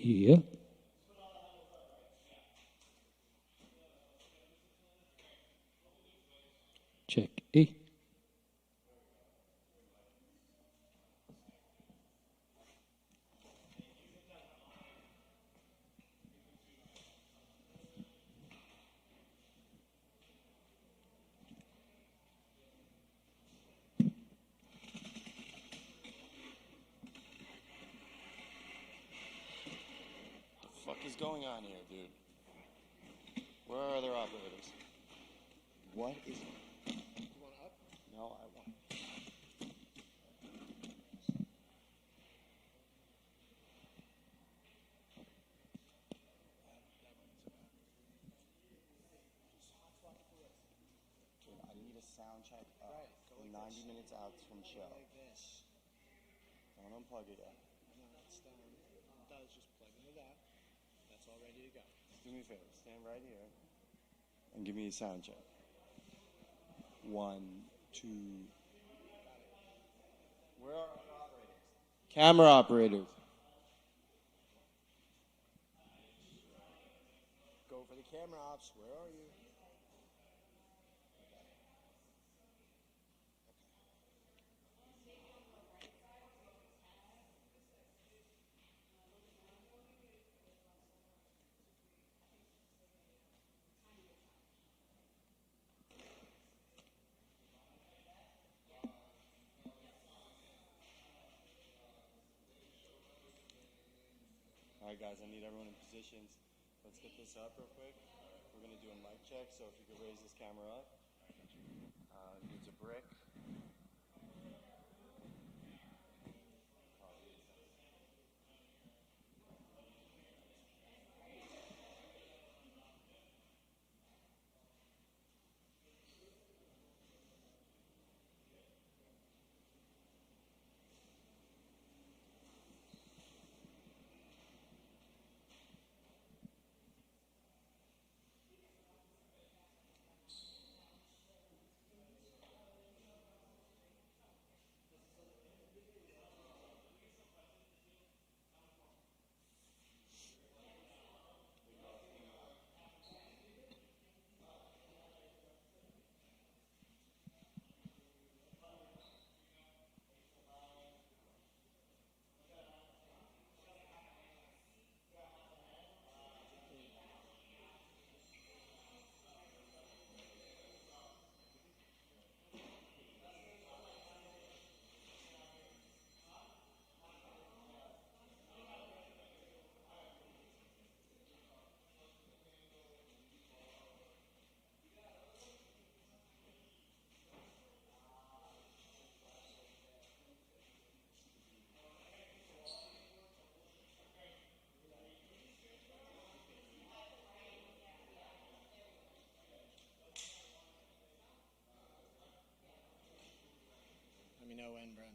Yeah. Check E. What the fuck is going on here, dude? Where are other operators? What is... You want up? No, I want... Dude, I need a sound check up. We're 90 minutes out from show. Like this. Don't unplug it yet. No, it's done. That was just plugging it up. That's all ready to go. Do me a favor. Stand right here and give me a sound check. 1, 2... Where are our operators? Camera operators. Go for the camera ops. Where are you? All right, guys, I need everyone in positions. Let's get this up real quick. We're going to do a mic check, so if you could raise this camera up. Needs a brick. Let me know when, Brent.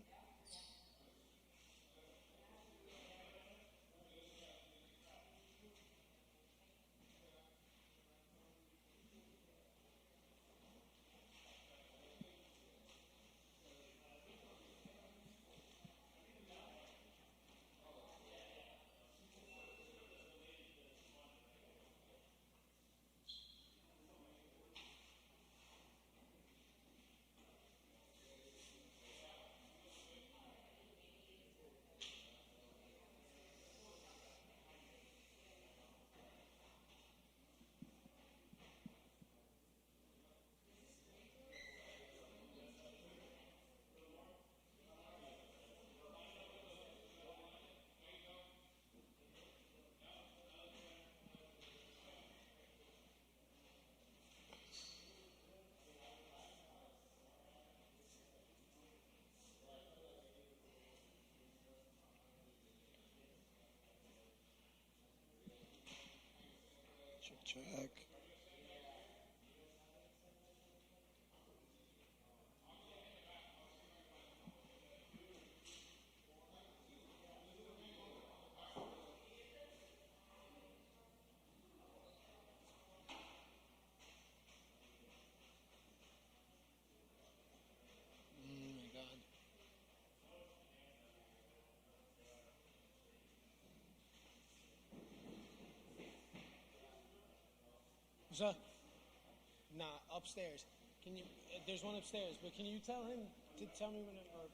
Check. Oh my God. So, nah, upstairs. Can you? There's one upstairs, but can you tell him to tell me when? Or,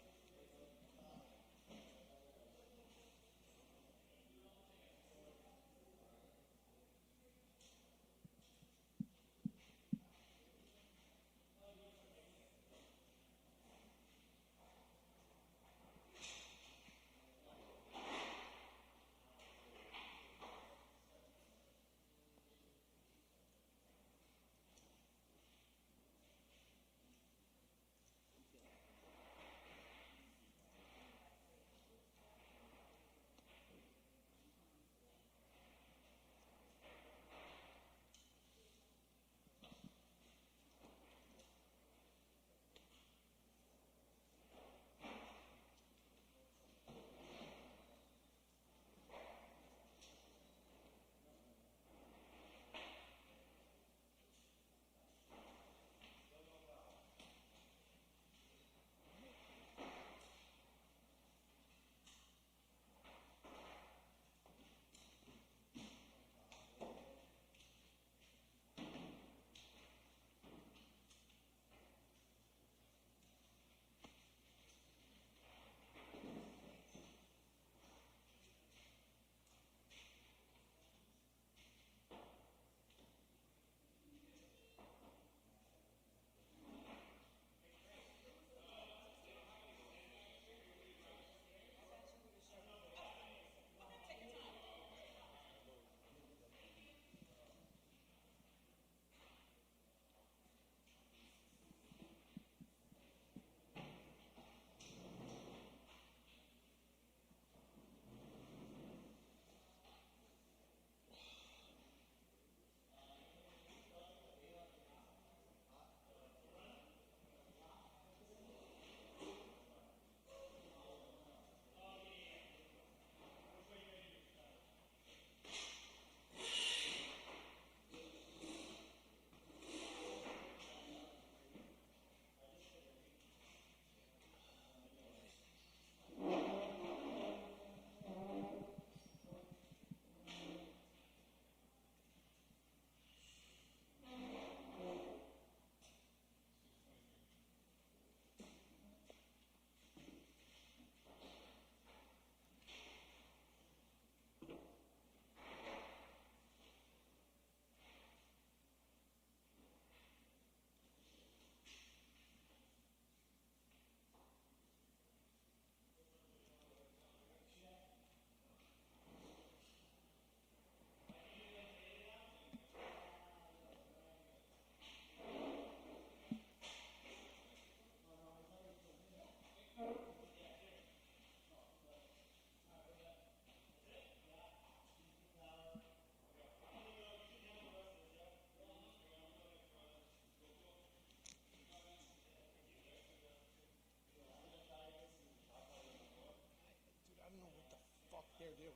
dude, I don't know what the fuck they're doing.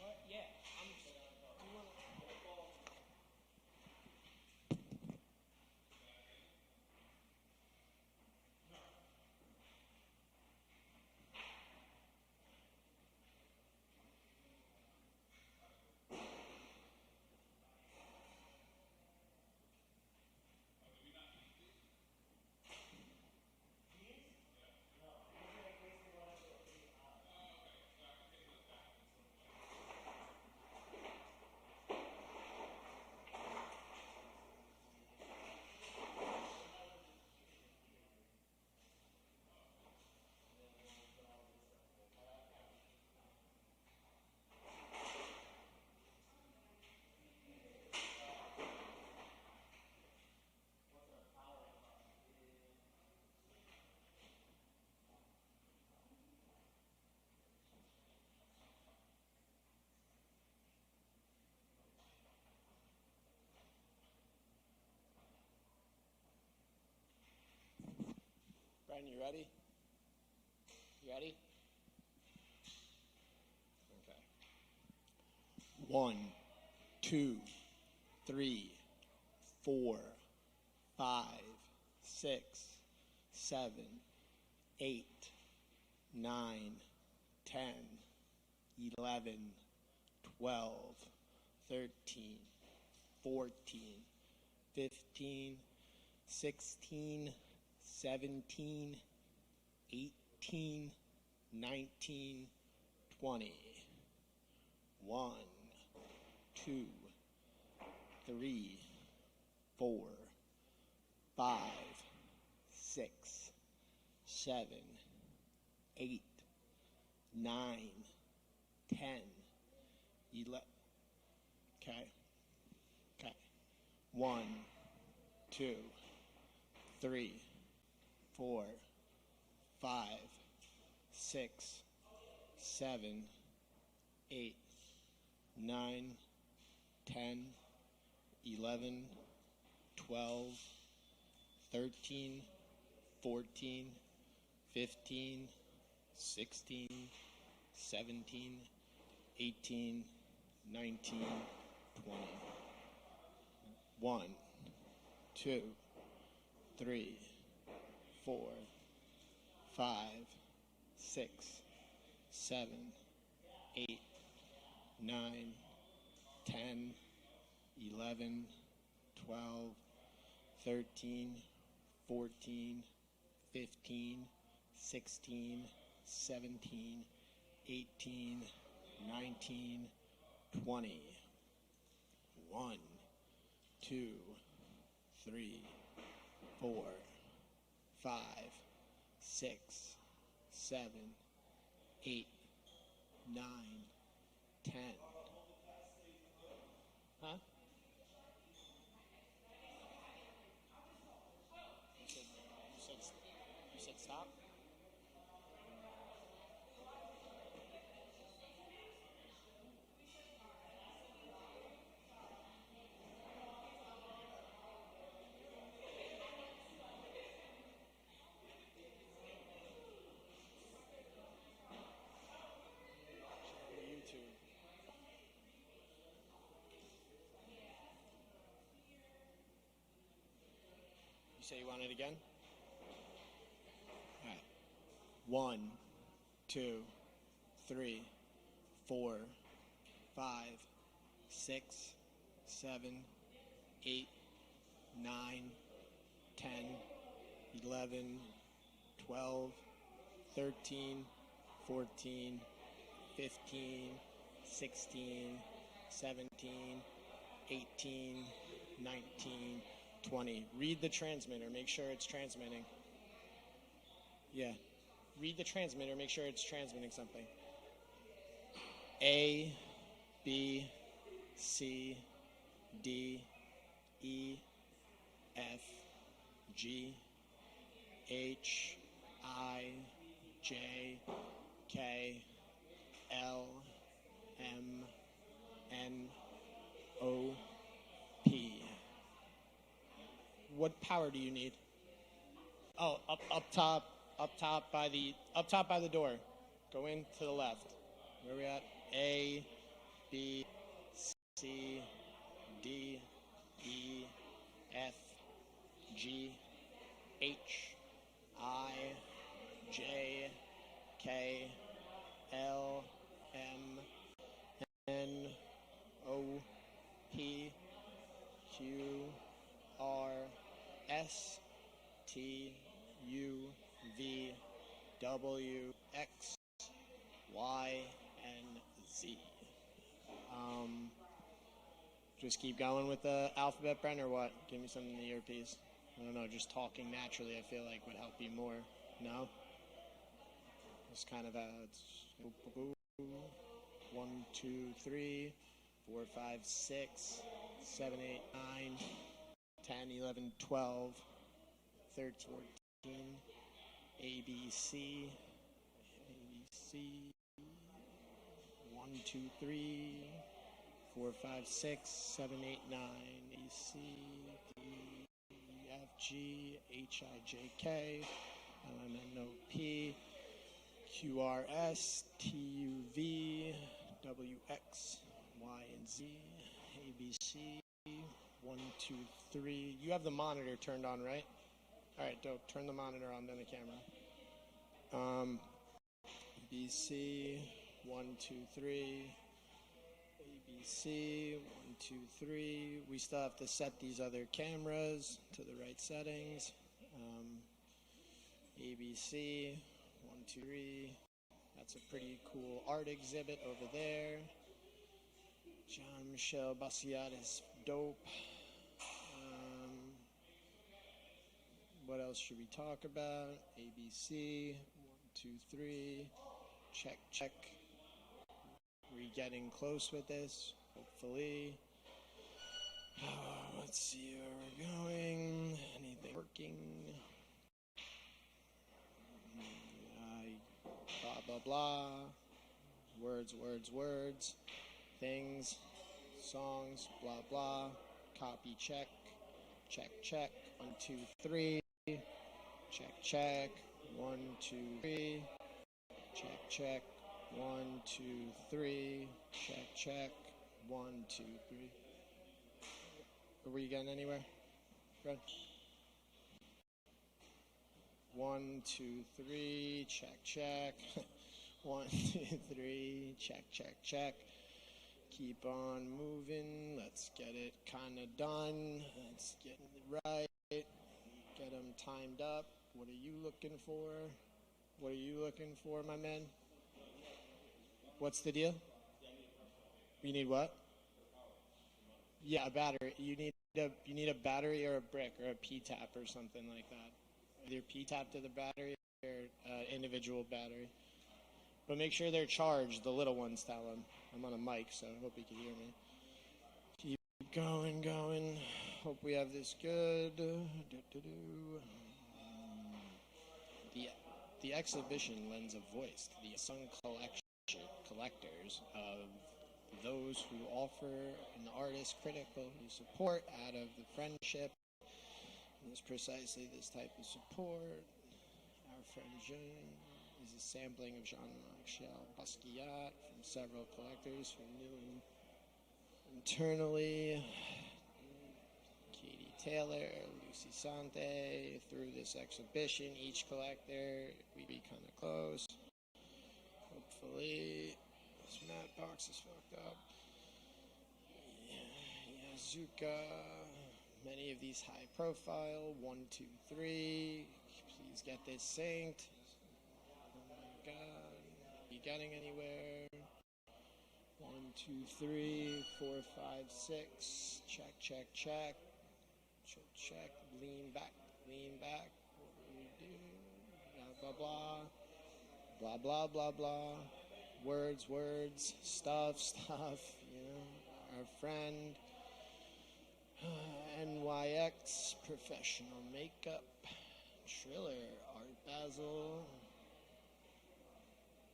What? Yeah. Do you wanna? Brian, you ready? You ready? Okay. 1, 2, 3, 4, 5, 6, 7, 8, 9, 10, 11, 12, 13, 14, 15, 16, 17, 18, 19, 20. 1, 2, 3, 4, 5, 6, 7, 8, 9, 10, 11. Okay. Okay. 1, 2, 3, 4, 5, 6, 7, 8, 9, 10, 11, 12, 13, 14, 15, 16, 17, 18, 19, 20. 1, 2, 3, 4, 5, 6, 7, 8, 9, 10, 11, 12, 13, 14, 15, 16, 17, 18, 19, 20. 1, 2, 3, 4, 5, 6, 7, 8, 9, 10. Huh? You said stop? YouTube. You say you want it again? All right. 1, 2, 3, 4, 5, 6, 7, 8, 9, 10, 11, 12, 13, 14, 15, 16, 17, 18, 19, 20. Read the transmitter. Make sure it's transmitting. Yeah. Read the transmitter. Make sure it's transmitting something. A, B, C, D, E, F, G, H, I, J, K, L, M, N, O, P. What power do you need? Oh, up top by the door. Go in to the left. Where are we at? A, B, C, D, E, F, G, H, I, J, K, L, M, N, O, P, Q, R, S, T, U, V, W, X, Y, and Z. Just keep going with the alphabet, Brent, or what? Give me something in the earpiece. I don't know, just talking naturally I feel like would help you more. No? Just kind of it's 1, 2, 3, 4, 5, 6, 7, 8, 9, 10, 11, 12, 13, 14, A, B, C, 1, 2, 3, 4, 5, 6, 7, 8, 9, A, C, D, E, F, G, H, I, J, K, L, M, N, O, P, Q, R, S, T, U, V, W, X, Y, and Z, A, B, C, 1, 2, 3. You have the monitor turned on, right? All right, dope. Turn the monitor on, then the camera. B, C, 1, 2, 3, ABC, 1, 2, 3. We still have to set these other cameras to the right settings. ABC, 1, 2, 3. That's a pretty cool art exhibit over there. Jean-Michel Basquiat is dope. What else should we talk about? ABC, 1, 2, 3. Check, check. We're getting close with this, hopefully. Let's see where we're going. Anything working? Blah, blah, blah. Words, words, words. Things, songs, blah, blah. Copy, check. Check, check. 1, 2, 3. Check, check. 1, 2, 3. Check, check. 1, 2, 3. Check, check. 1, 2, 3. Are we getting anywhere? Good. 1, 2, 3. Check, check. 1, 2, 3. Check, check, check. Keep on moving. Let's get it kind of done. Let's get it right. Get them timed up. What are you looking for? What are you looking for, my man? What's the deal? You need what? Yeah, a battery. You need a battery or a brick or a P-tap or something like that. Either P-tap to the battery or individual battery. But make sure they're charged, the little ones, tell them. I'm on a mic, so I hope you can hear me. Keep going, going. Hope we have this good. The exhibition lends a voice to the unsung collectors of those who offer an artist critical support out of the friendship. And it's precisely this type of support. Our friend Jean is a sampling of Jean-Michel Basquiat from several collectors who knew him internally. Katie Taylor, Lucy Sante, through this exhibition, each collector, we be kind of close. Hopefully, this map box is fucked up. Yazuka, many of these high profile, 1, 2, 3. Please get this synced. Oh my god, are you getting anywhere? 1, 2, 3, 4, 5, 6. Check, check, check. Check, check. Lean back, lean back. What do we do? Blah, blah, blah. Blah, blah, blah, blah. Words, words. Stuff, stuff. You know, our friend. NYX, professional makeup. Triller, Art Basel.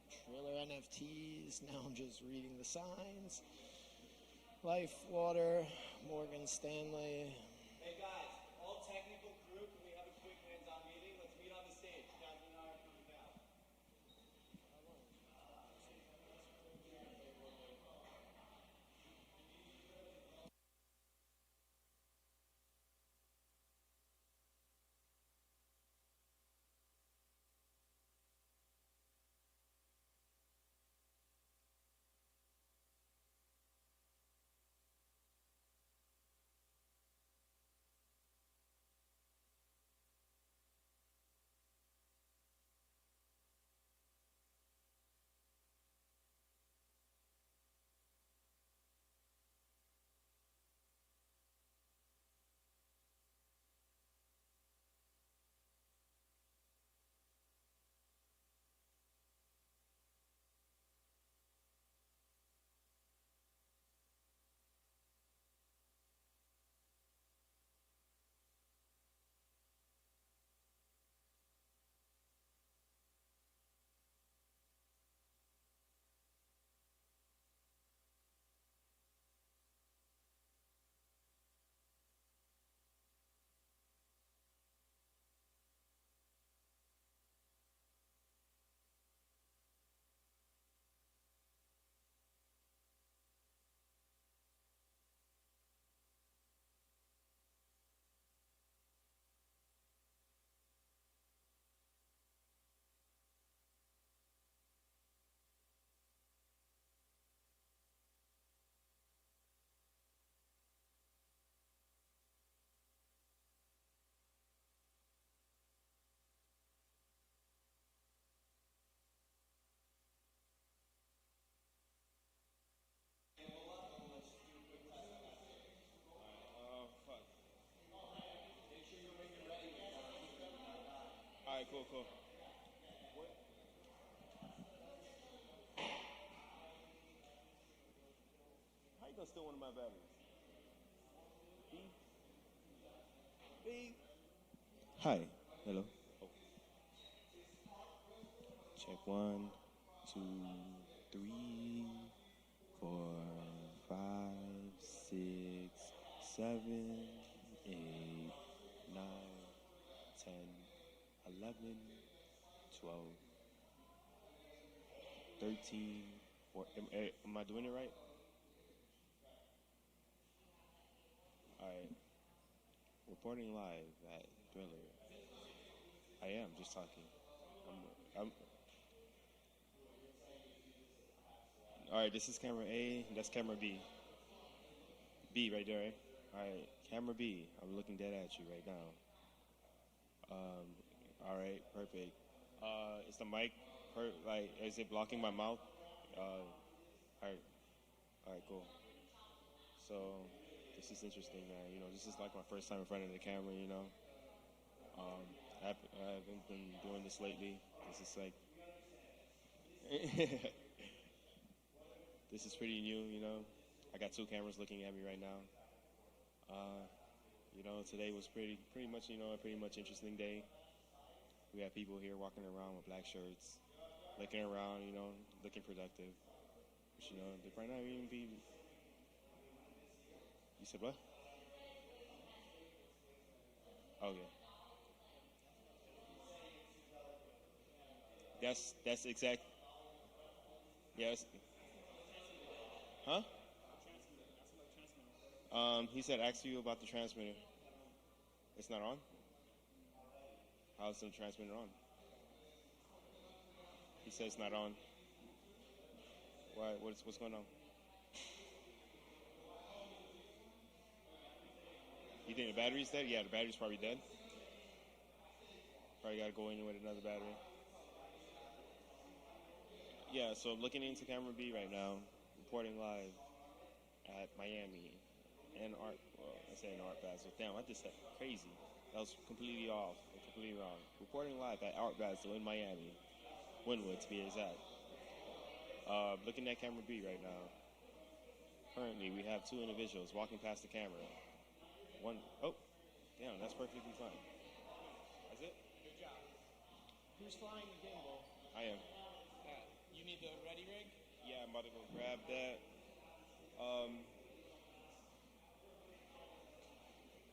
Triller NFTs. Now I'm just reading the signs. Life Water, Morgan Stanley. Hey guys, all technical crew, can we have a quick hands-on meeting? Let's meet on the stage. Jasmine and I are coming down. All right, cool, cool. How you gonna steal one of my batteries? B? B? Hi. Hello. Oh. Check 1, 2, 3, 4, 5, 6, 7, 8, 9, 10, 11, 12, 13, 14. Am I doing it right? All right. Reporting live at Thriller. I am just talking. All right, this is camera A. That's camera B. B right there, right? All right, camera B. I'm looking dead at you right now. All right, perfect. Is the mic is it blocking my mouth? All right, cool. So this is interesting, man. You know, this is like my first time in front of the camera. You know, I haven't been doing this lately. This is like, this is pretty new. You know, I got 2 cameras looking at me right now. You know, today was pretty much, you know, a pretty much interesting day. We have people here walking around with black shirts, looking around, you know, looking productive. But, you know, they might not even be. You said what? Oh yeah. That's exact. Yes. Huh? He said ask you about the transmitter. It's not on? How's the transmitter on? He says it's not on. Why? What's going on? You think the battery's dead? Yeah, the battery's probably dead. Probably gotta go in with another battery. Yeah, so I'm looking into camera B right now, reporting live at Miami and Art. Well, I say an Art Basel. Damn, I just said crazy. That was completely off, completely wrong. Reporting live at Art Basel in Miami, Wynwood to be exact. Looking at camera B right now. Currently, we have 2 individuals walking past the camera. One, oh, damn, that's perfectly fine. That's it? Good job. Who's flying the gimbal? I am. You need the ready rig? Yeah, I'm about to go grab that.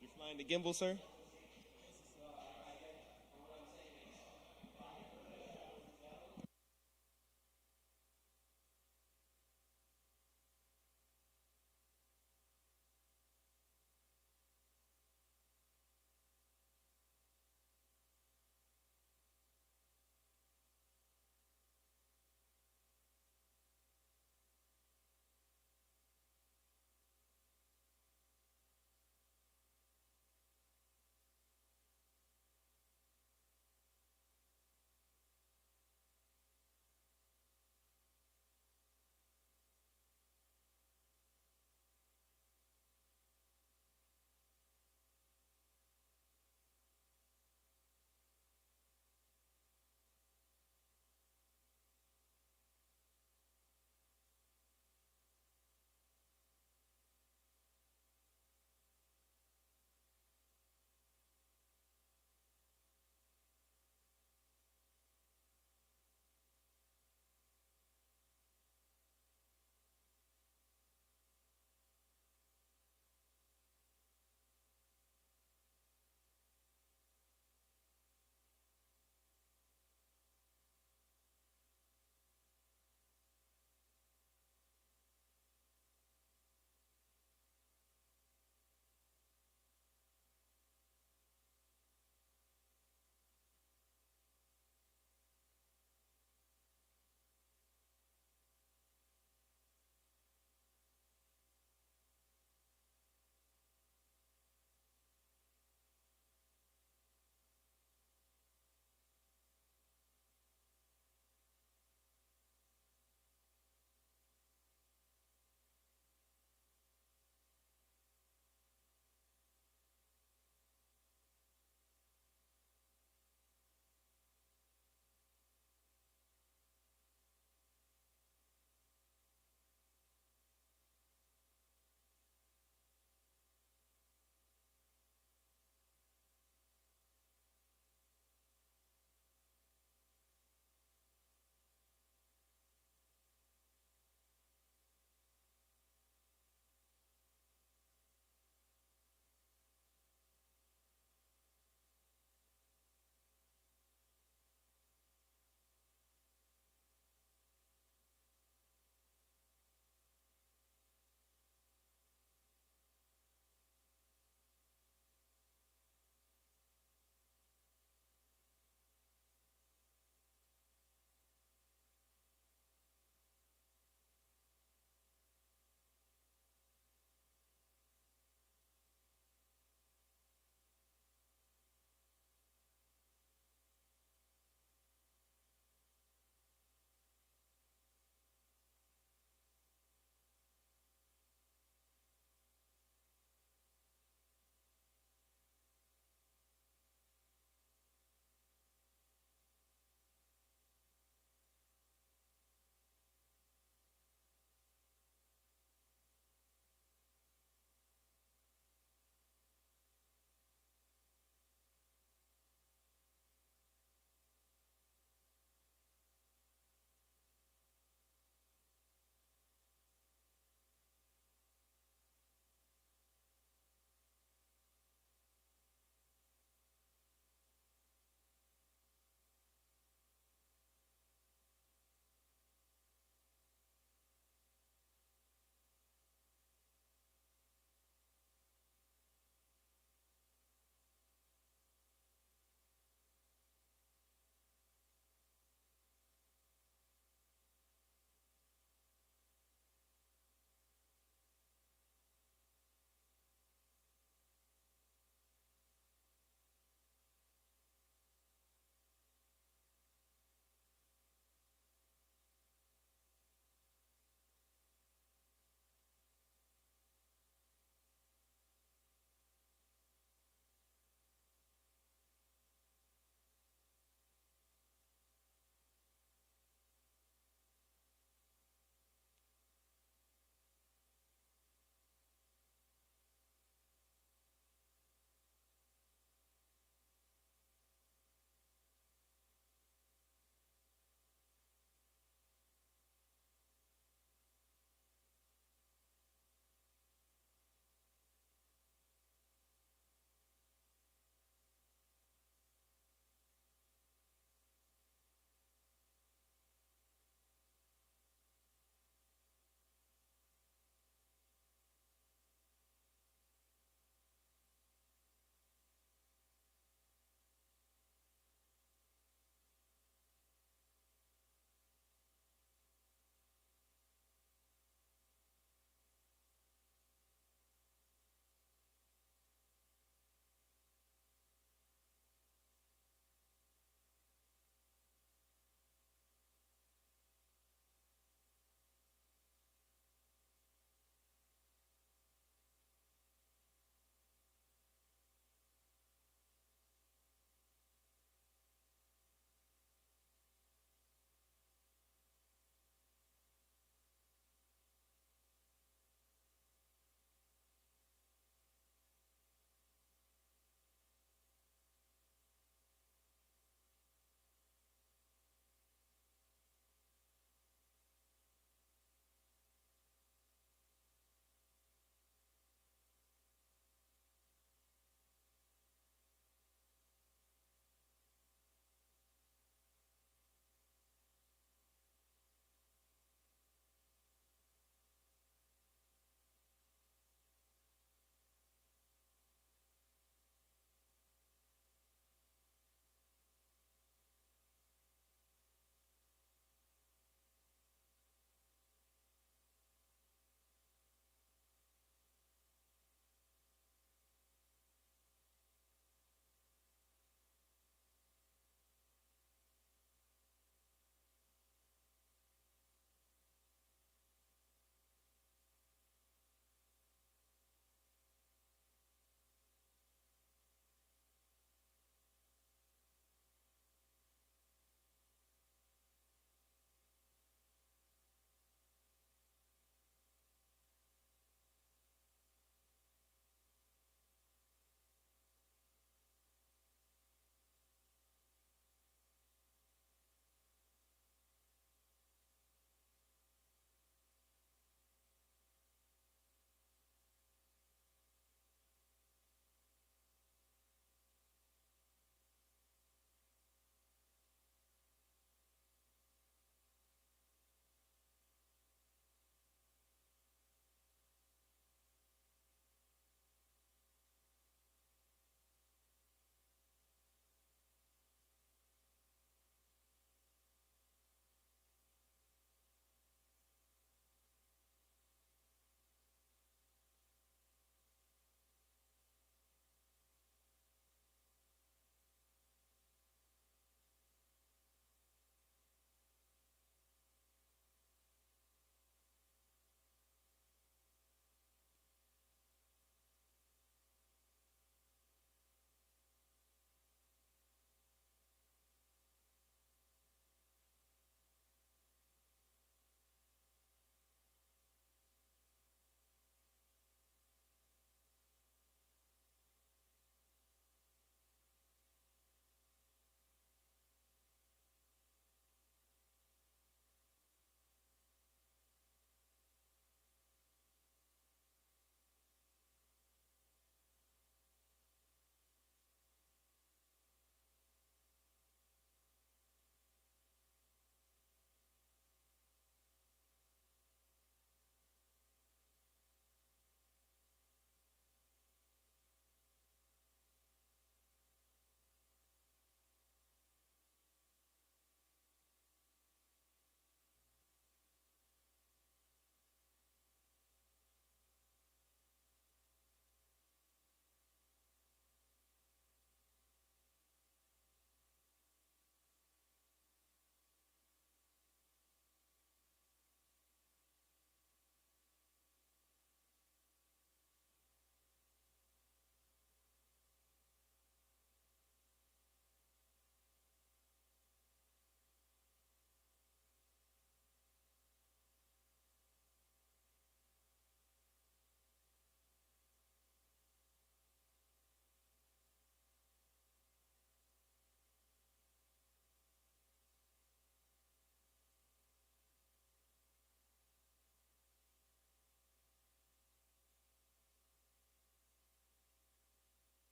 You're flying the gimbal, sir?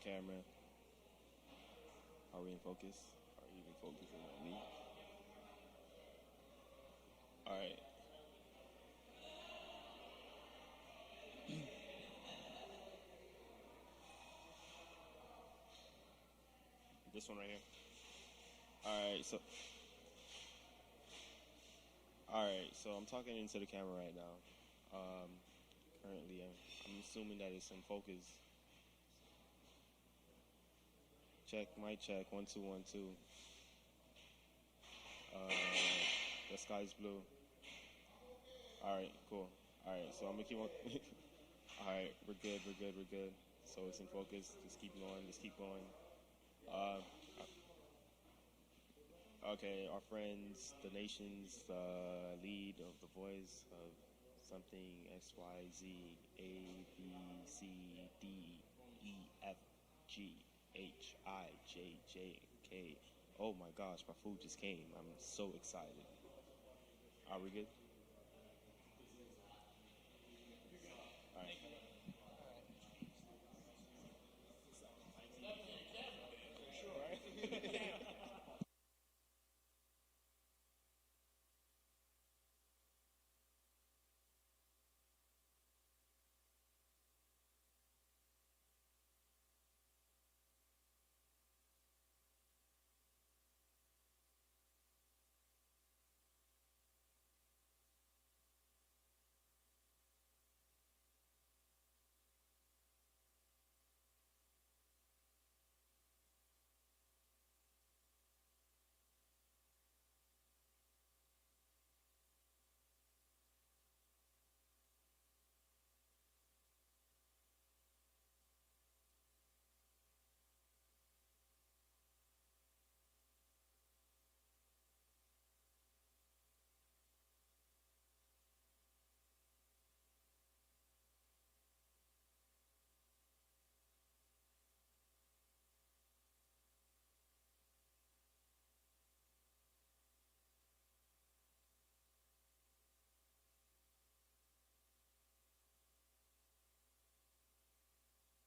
camera. Are we in focus? Are you even focusing on me? All right. This one right here. All right, so I'm talking into the camera right now. Currently, I'm assuming that it's in focus. Check, mic check, 1 2 1 2. The sky's blue. All right, cool. All right, so I'm gonna keep on. All right, we're good. So it's in focus. Just keep going. Okay, our friends, the nation's lead of the voice of something X Y Z A B C D E F G H I J J K. Oh my gosh, my food just came. I'm so excited. Are we good?